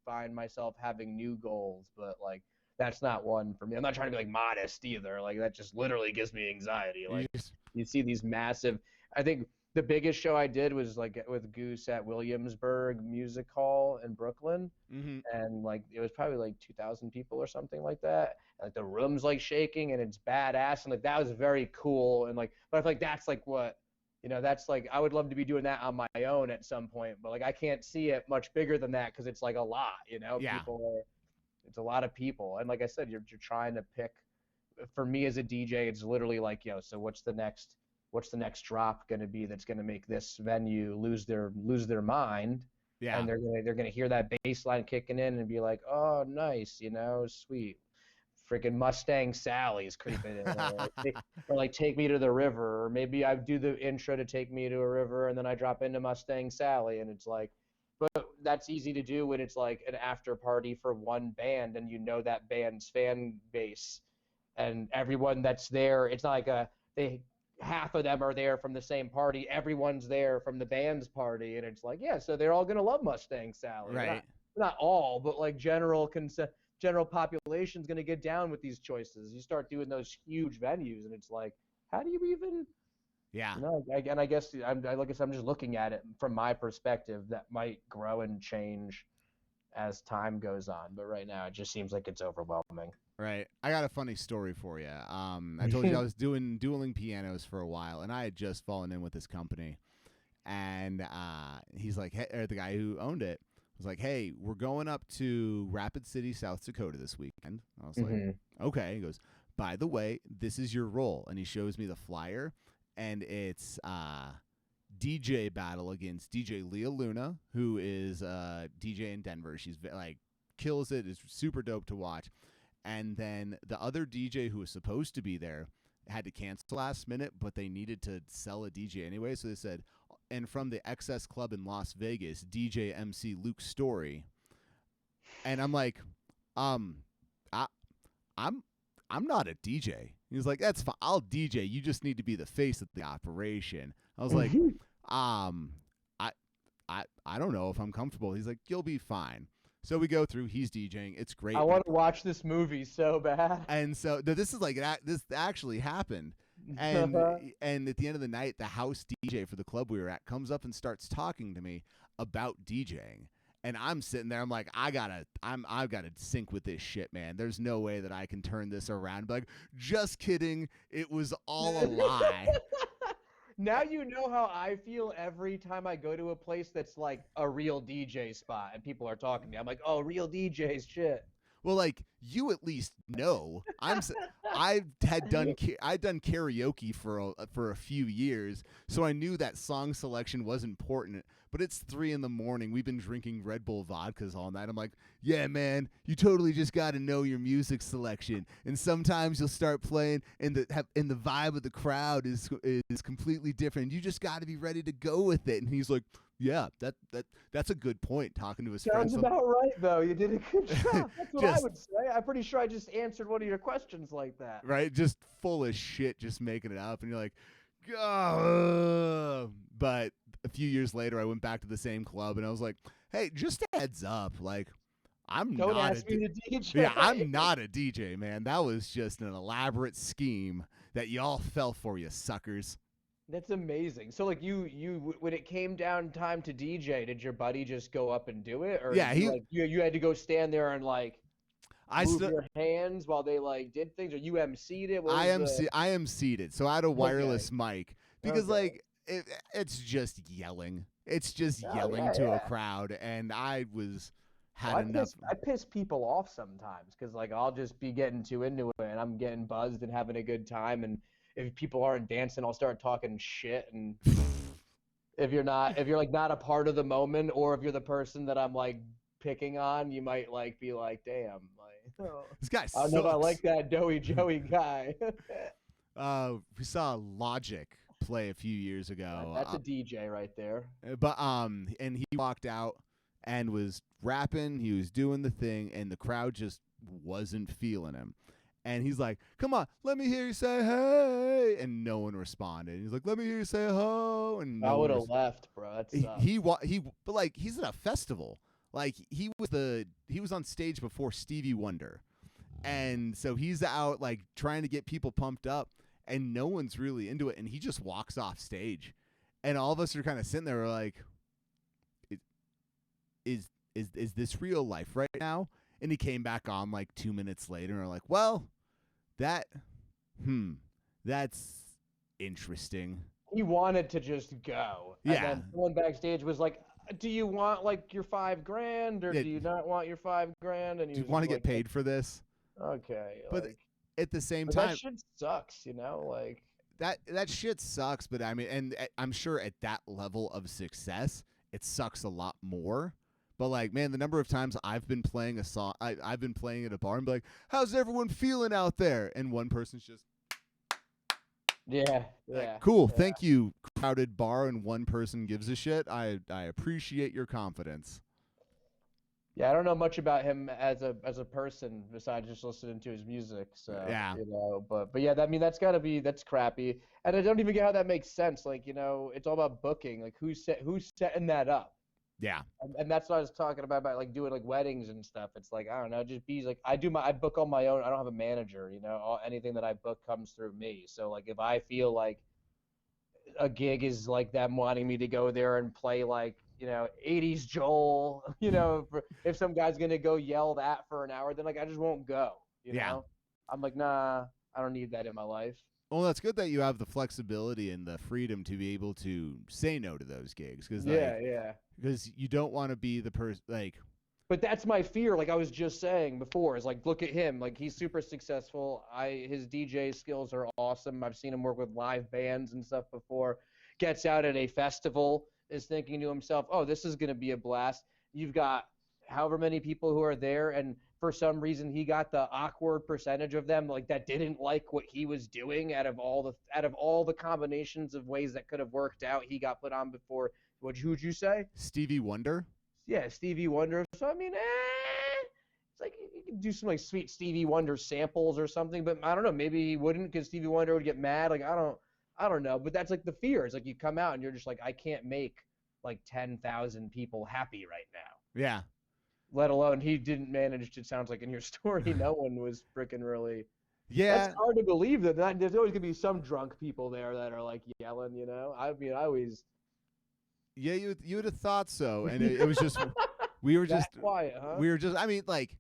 find myself having new goals, but like that's not one for me. I'm not trying to be like modest either. Like that just literally gives me anxiety. Like you see these massive, I think the biggest show I did was like with Goose at Williamsburg Music Hall in Brooklyn. Mm-hmm. And like it was probably like 2,000 people or something like that. And, like the room's like shaking and it's badass and like that was very cool. And like, but I feel like that's like what, you know, that's like I would love to be doing that on my own at some point, but like I can't see it much bigger than that because it's like a lot, you know. Yeah. It's a lot of people, and like I said, you're trying to pick. For me as a DJ, it's literally like, yo, so what's the next drop going to be that's going to make this venue lose their mind? Yeah. And they're gonna hear that bass line kicking in and be like, oh, nice, you know, sweet. Freaking Mustang Sally's creeping in, or like Take Me to the River, or maybe I do the intro to Take Me to a River and then I drop into Mustang Sally, and it's like, but that's easy to do when it's like an after party for one band and you know that band's fan base and everyone that's there. It's not like half of them are there from the same party. Everyone's there from the band's party, and it's like, yeah, so they're all gonna love Mustang Sally, right? Not all, but like general population's gonna get down with these choices. You start doing those huge venues, and it's like, how do you even? Yeah. You know, and I guess like I said, I'm just looking at it from my perspective. That might grow and change as time goes on, but right now it just seems like it's overwhelming. Right. I got a funny story for you. I told you I was doing dueling pianos for a while, and I had just fallen in with this company. And he's like, hey, or the guy who owned it was like, hey, we're going up to Rapid City, South Dakota this weekend. I was like, okay. He goes, by the way, this is your role. And he shows me the flyer, and it's DJ battle against DJ Leah Luna, who is DJ in Denver. She's like kills it. Is super dope to watch. And then the other DJ who was supposed to be there had to cancel last minute, but they needed to sell a DJ anyway. So they said, and from the XS Club in Las Vegas, DJ MC Luke Story. And I'm like, I'm not a DJ. He was like, that's fine. I'll DJ. You just need to be the face of the operation. I was like, I don't know if I'm comfortable. He's like, you'll be fine. So we go through. He's DJing. It's great. I want to watch this movie so bad. And so this is like this actually happened. And and at the end of the night, the house DJ for the club we were at comes up and starts talking to me about DJing. And I'm sitting there, I'm like, I've gotta sync with this shit, man. There's no way that I can turn this around. Like, just kidding. It was all a lie. Now you know how I feel every time I go to a place that's like a real DJ spot and people are talking to me. I'm like, oh, real DJs, shit. Well, like, you at least know. I'd done karaoke for a few years, so I knew that song selection was important. But it's 3 a.m. We've been drinking Red Bull vodkas all night. I'm like, yeah, man, you totally just got to know your music selection. And sometimes you'll start playing, and the vibe of the crowd is completely different. You just got to be ready to go with it. And he's like, yeah, that's a good point. Talking to his friends. Sounds about right, though. You did a good job. That's what I would say. I'm pretty sure I just answered one of your questions like that. Right? Just full of shit, just making it up. And you're like, oh. But a few years later, I went back to the same club, and I was like, hey, just a heads up. Like, Don't ask me to DJ. Yeah, I'm not a DJ, man. That was just an elaborate scheme that y'all fell for, you suckers. That's amazing. So, like, you when it came down time to DJ, did your buddy just go up and do it, or yeah, you had to go stand there and like move your hands while they like did things, or you emceed it? I emceed it, so I had a wireless mic because like it's just yelling. It's just yelling to a crowd, and I piss people off sometimes because like I'll just be getting too into it, and I'm getting buzzed and having a good time, and if people aren't dancing, I'll start talking shit. And if you're like not a part of the moment, or if you're the person that I'm like picking on, you might like be like, damn, like, oh, this guy sucks. I don't know if I like that Doey Joey guy. We saw Logic play a few years ago. That's a DJ right there. But and he walked out and was rapping. He was doing the thing, and the crowd just wasn't feeling him. And he's like, come on, let me hear you say hey. And no one responded. He's like, let me hear you say ho. And I would have left, bro. That sucks. But like, he's at a festival. Like, he was on stage before Stevie Wonder. And so he's out like trying to get people pumped up, and no one's really into it. And he just walks off stage. And all of us are kind of sitting there, we're like, is this real life right now? And he came back on like 2 minutes later, and we're like, well, that's interesting. He wanted to just go. Yeah. And then someone backstage was like, do you want like your $5,000, or do you not want your $5,000? And do you want to get paid for this? Okay. But like, at the same time, that shit sucks, you know, like that shit sucks. But I mean, and I'm sure at that level of success, it sucks a lot more. But like, man, the number of times I've been playing a song, I've been playing at a bar and be like, how's everyone feeling out there? And one person's just, like, cool, thank you, crowded bar, and one person gives a shit. I appreciate your confidence. Yeah, I don't know much about him as a person besides just listening to his music. So yeah, you know, but yeah, I mean that's crappy, and I don't even get how that makes sense. Like, you know, it's all about booking. Like, who's setting that up? Yeah, and that's what I was talking about like doing like weddings and stuff. It's like, I don't know, just be like I book on my own. I don't have a manager, you know. Anything that I book comes through me. So like if I feel like a gig is like them wanting me to go there and play like, you know, 80s Joel, you know, if some guy's gonna go yell that for an hour, then like I just won't go. You know, I'm like, nah, I don't need that in my life. Well, that's good that you have the flexibility and the freedom to be able to say no to those gigs, because because you don't want to be the person like. But that's my fear. Like I was just saying before, is like, look at him. Like he's super successful. His DJ skills are awesome. I've seen him work with live bands and stuff before. Gets out at a festival, is thinking to himself, oh, this is going to be a blast. You've got however many people who are there, and for some reason he got the awkward percentage of them like that didn't like what he was doing out of all the combinations of ways that could have worked out. He got put on before. Who'd you say? Stevie Wonder? Yeah, Stevie Wonder. So I mean, it's like you could do some like sweet Stevie Wonder samples or something, but I don't know, maybe he wouldn't, because Stevie Wonder would get mad. Like I don't know, but that's like the fear. It's like you come out and you're just like, I can't make like 10,000 people happy right now. Yeah. Let alone he didn't manage to, sounds like in your story, no one was freaking really. Yeah. That's hard to believe that there's always gonna be some drunk people there that are like yelling, you know. I mean, I always. Yeah, you would have thought so, and it was just We were That just quiet, huh? we were just I mean like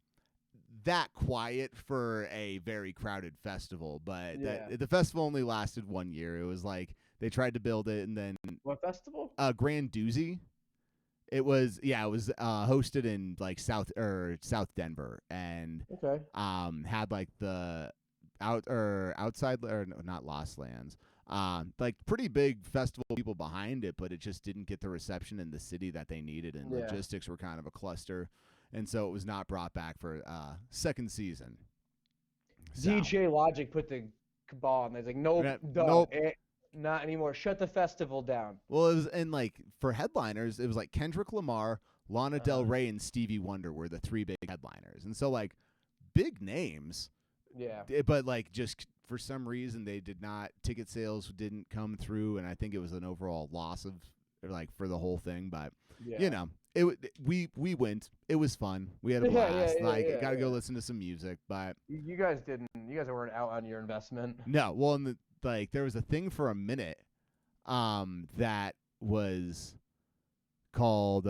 that quiet for a very crowded festival, but Yeah. the festival only lasted 1 year. It was like they tried to build it and then What festival? Grand Doozy. It was hosted in like South Denver and Okay. had like the outside or no, not Lost Lands. Like pretty big festival people behind it, but it just didn't get the reception in the city that they needed, and Yeah. logistics were kind of a cluster, and so it was not brought back for second season. So, DJ Logic put the ball on. They're like, nope, nope. Not anymore. Shut the festival down. Well, it was and like for headliners, it was like Kendrick Lamar, Lana Del Rey, and Stevie Wonder were the three big headliners, and so like big names. Yeah. But like just for some reason they did not ticket sales didn't come through, and I think it was an overall loss of like for the whole thing. But you know, we went. It was fun. We had a blast. Got to go listen to some music. But you guys didn't. You guys weren't out on your investment. No. Well, like there was a thing for a minute, that was called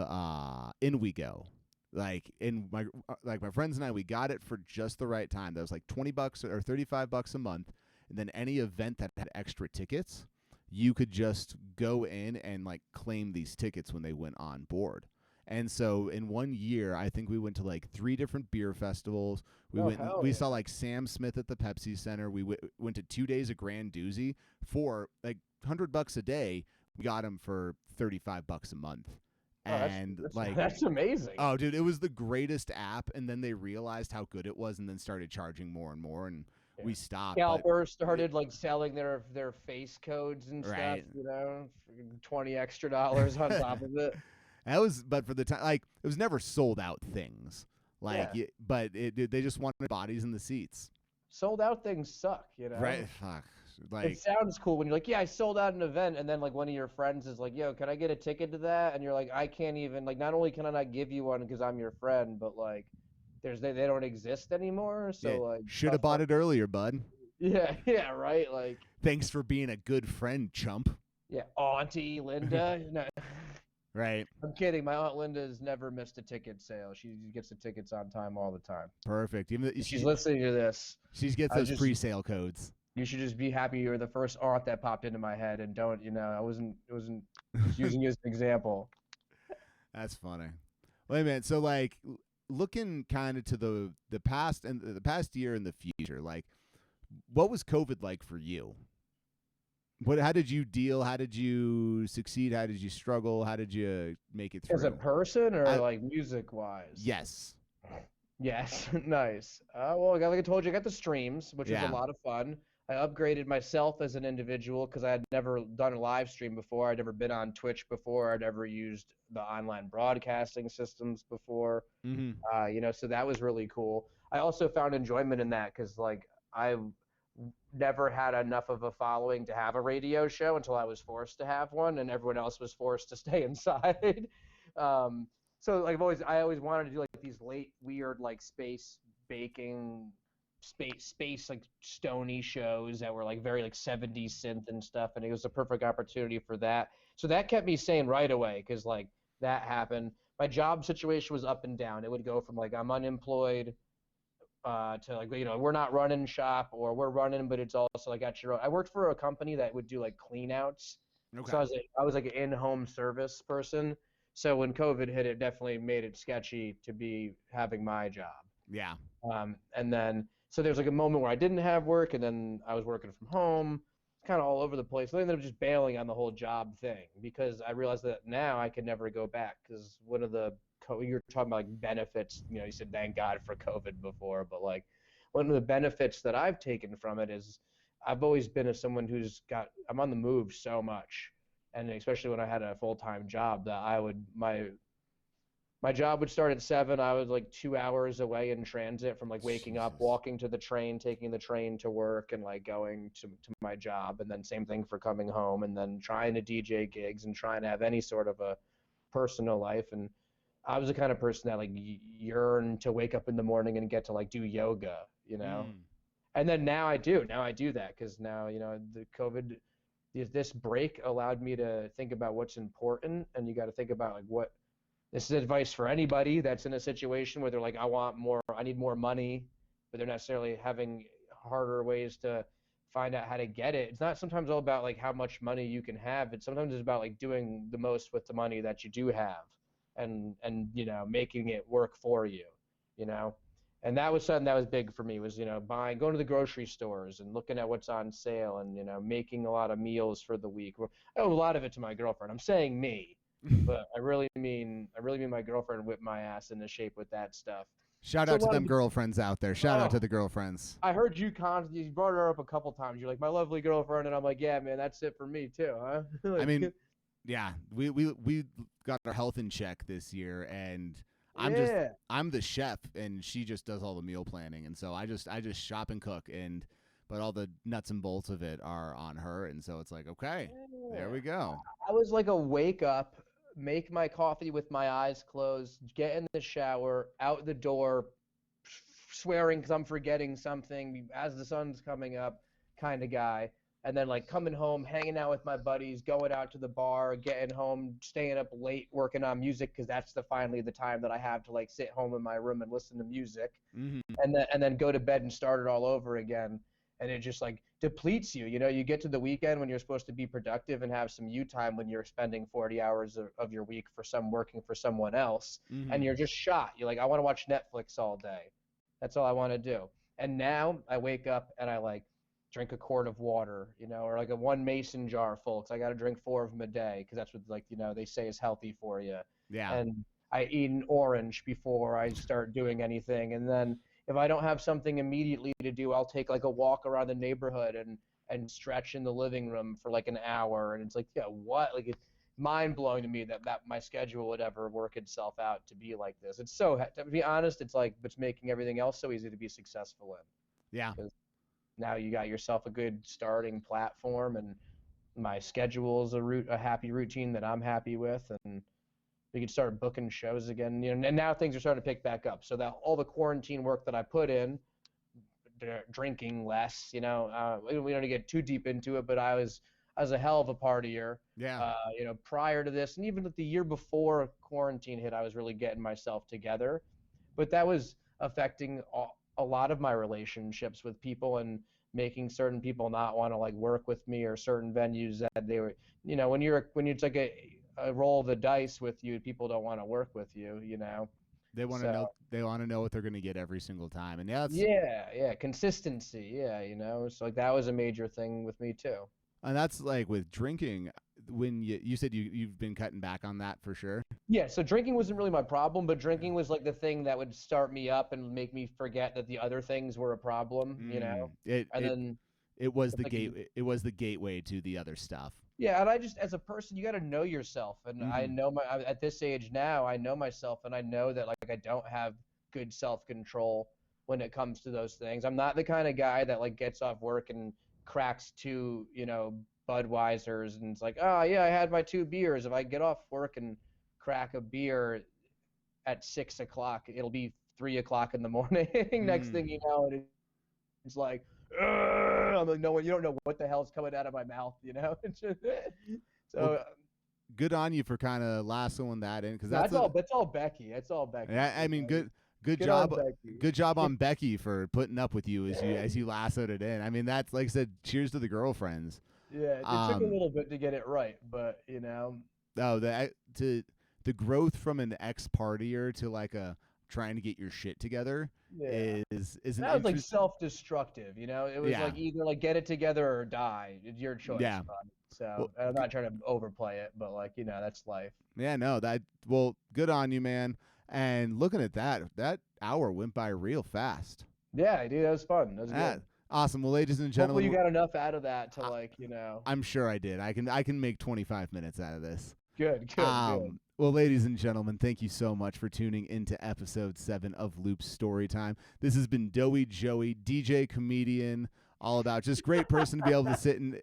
In We Go. Like in my friends and I, we got it for just the right time. That was like $20 or $35 a month, and then any event that had extra tickets, you could just go in and like claim these tickets when they went on board. And so in 1 year, I think we went to like 3 different beer festivals. We saw like Sam Smith at the Pepsi Center. We went to 2 days of Grand Doozy for like $100 a day. We got them for $35 a month. And that's amazing. Oh, dude, it was the greatest app. And then they realized how good it was, and then started charging more and more. And we stopped. Scalper started like selling their face codes and right. stuff. You know, $20 extra on top of it. That was, but for the time, like it was never sold out things. Like, but they just wanted bodies in the seats. Sold out things suck, you know. Right? Fuck. Like, it sounds cool when you're like, yeah, I sold out an event, and then like one of your friends is like, yo, can I get a ticket to that? And you're like, I can't even, like, not only can I not give you one because I'm your friend, but like, they don't exist anymore. So like, should have bought it earlier, bud. Yeah, right. Like, thanks for being a good friend, chump. Yeah, Auntie Linda. No. Right. I'm kidding. My Aunt Linda has never missed a ticket sale. She gets the tickets on time all the time. Perfect. Even she's listening to this. She gets those pre-sale codes. You should just be happy you're the first aunt that popped into my head, and don't, you know, I wasn't using you as an example. That's funny. Wait a minute. So like looking kind of to the past and the past year and the future, like what was COVID like for you? How did you deal? How did you succeed? How did you struggle? How did you make it through? As a person or like music-wise? Yes. Yes. Nice. Well, like I told you, I got the streams, which was a lot of fun. I upgraded myself as an individual because I had never done a live stream before. I'd never been on Twitch before. I'd never used the online broadcasting systems before. Mm-hmm. You know, so that was really cool. I also found enjoyment in that because, like, I never had enough of a following to have a radio show until I was forced to have one, and everyone else was forced to stay inside. So like I always wanted to do like these late weird like space baking space like stony shows that were like very like 70s synth and stuff, and it was a perfect opportunity for that. So that kept me sane right away because like that happened. My job situation was up and down. It would go from like I'm unemployed to like, you know, we're not running shop, or we're running, but it's also like got your own. I worked for a company that would do like clean outs. Okay. So I was like an in-home service person. So when COVID hit, it definitely made it sketchy to be having my job. Yeah. And then so there's like a moment where I didn't have work, and then I was working from home, kind of all over the place. So I ended up just bailing on the whole job thing because I realized that now I could never go back because one of the you're talking about like benefits, you know, you said thank God for COVID before, but like one of the benefits that I've taken from it is I've always been someone I'm on the move so much, and especially when I had a full-time job that my job would start at 7. I was like 2 hours away in transit from like waking up, walking to the train, taking the train to work, and like going to my job, and then same thing for coming home, and then trying to DJ gigs and trying to have any sort of a personal life. And I was the kind of person that like yearned to wake up in the morning and get to like do yoga, you know. And then now I do that because now, you know, the COVID, this break allowed me to think about what's important, and you got to think about like what this is advice for anybody that's in a situation where they're like, I need more money, but they're necessarily having harder ways to find out how to get it. It's not sometimes all about like how much money you can have. It's sometimes it's about like doing the most with the money that you do have, and making it work for you, you know. And that was something that was big for me, was going to the grocery stores and looking at what's on sale, and making a lot of meals for the week. I owe a lot of it to my girlfriend. I'm saying me, but I really mean my girlfriend whipped my ass into shape with that stuff. Shout out to them girlfriends out there. Shout out to the girlfriends. I heard you brought her up a couple times. You're like, my lovely girlfriend, and I'm like, yeah, man, that's it for me too, huh? Like, I mean, yeah, we got our health in check this year, and I'm the chef, and she just does all the meal planning, and so I just shop and cook, but all the nuts and bolts of it are on her, and so it's like, okay, there we go. I was like a wake up, make my coffee with my eyes closed, get in the shower, out the door, swearing because I'm forgetting something as the sun's coming up kind of guy. And then like coming home, hanging out with my buddies, going out to the bar, getting home, staying up late, working on music, because that's finally the time that I have to like sit home in my room and listen to music, and then go to bed and start it all over again. And it just like depletes you. You get to the weekend when you're supposed to be productive and have some you time, when you're spending 40 hours of your week working for someone else, and you're just shot. You're like, I want to watch Netflix all day. That's all I want to do. And now I wake up and I like drink a quart of water, or like a 1 mason jar full, because I got to drink 4 of them a day, because that's what they say is healthy for you. Yeah. And I eat an orange before I start doing anything, and then if I don't have something immediately to do, I'll take like a walk around the neighborhood and stretch in the living room for like an hour. And it's like, yeah, what? Like, it's mind blowing to me that my schedule would ever work itself out to be like this. It's so, to be honest, it's making everything else so easy to be successful in. Yeah. Now you got yourself a good starting platform, and my schedule is a happy routine that I'm happy with, and we could start booking shows again, and now things are starting to pick back up. So that all the quarantine work that I put in, drinking less, we don't get too deep into it, but I was a hell of a partier. Yeah. Prior to this, and even the year before quarantine hit, I was really getting myself together, but that was affecting a lot of my relationships with people, and making certain people not want to like work with me, or certain venues that they were, when it's like a roll of the dice with you, people don't want to work with you, They want to know. They want to know what they're going to get every single time, and consistency. Yeah, so like that was a major thing with me too. And that's like with drinking. When you said you've been cutting back on that for sure. Yeah, so drinking wasn't really my problem, but drinking was like the thing that would start me up and make me forget that the other things were a problem. It was the gateway to the other stuff. Yeah, and I just, as a person, you got to know yourself, and I know at this age now, I know myself, and I know that like I don't have good self-control when it comes to those things. I'm not the kind of guy that like gets off work and cracks 2, Budweisers, and it's like, oh yeah, I had my 2 beers. If I get off work and crack a beer at 6 o'clock, it'll be 3 o'clock in the morning. Next thing you know, it's like, I'm like, no, you don't know what the hell's coming out of my mouth, So good on you for kind of lassoing that in, because that's all Becky. That's all Becky. Yeah, I mean, good job. Good job on Becky for putting up with you as you lassoed it in. I mean, that's, like I said, cheers to the girlfriends. Yeah, it took a little bit to get it right, but the growth from an ex-partier to like a trying to get your shit together is that was like self-destructive. It was like either like get it together or die. It's your choice. Yeah. So I'm not trying to overplay it, but like that's life. Yeah, no, good on you, man. And looking at that hour went by real fast. Yeah, dude, that was fun. That was good. Awesome. Well, ladies and gentlemen, hopefully you got enough out of that to I'm sure I did. I can make 25 minutes out of this. Good. Well, ladies and gentlemen, thank you so much for tuning into episode 7 of Loop's Storytime. This has been Doey Joey, DJ comedian, all about just great person to be able to sit and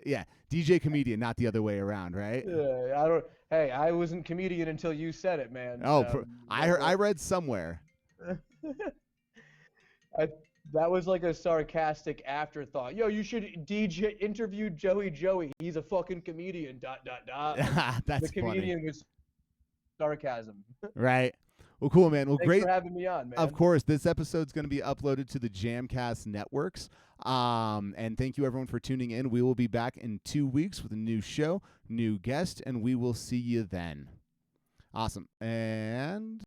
DJ comedian, not the other way around, right? Yeah, I wasn't comedian until you said it, man. Oh, I read somewhere. That was like a sarcastic afterthought. Yo, you should interview Doey Joey. He's a fucking comedian. ... That's the comedian funny. was sarcasm. Right. Well, cool, man. Well, Thanks great. for having me on, man. Of course, this episode's going to be uploaded to the Jamcast networks. And thank you, everyone, for tuning in. We will be back in 2 weeks with a new show, new guest, and we will see you then. Awesome. And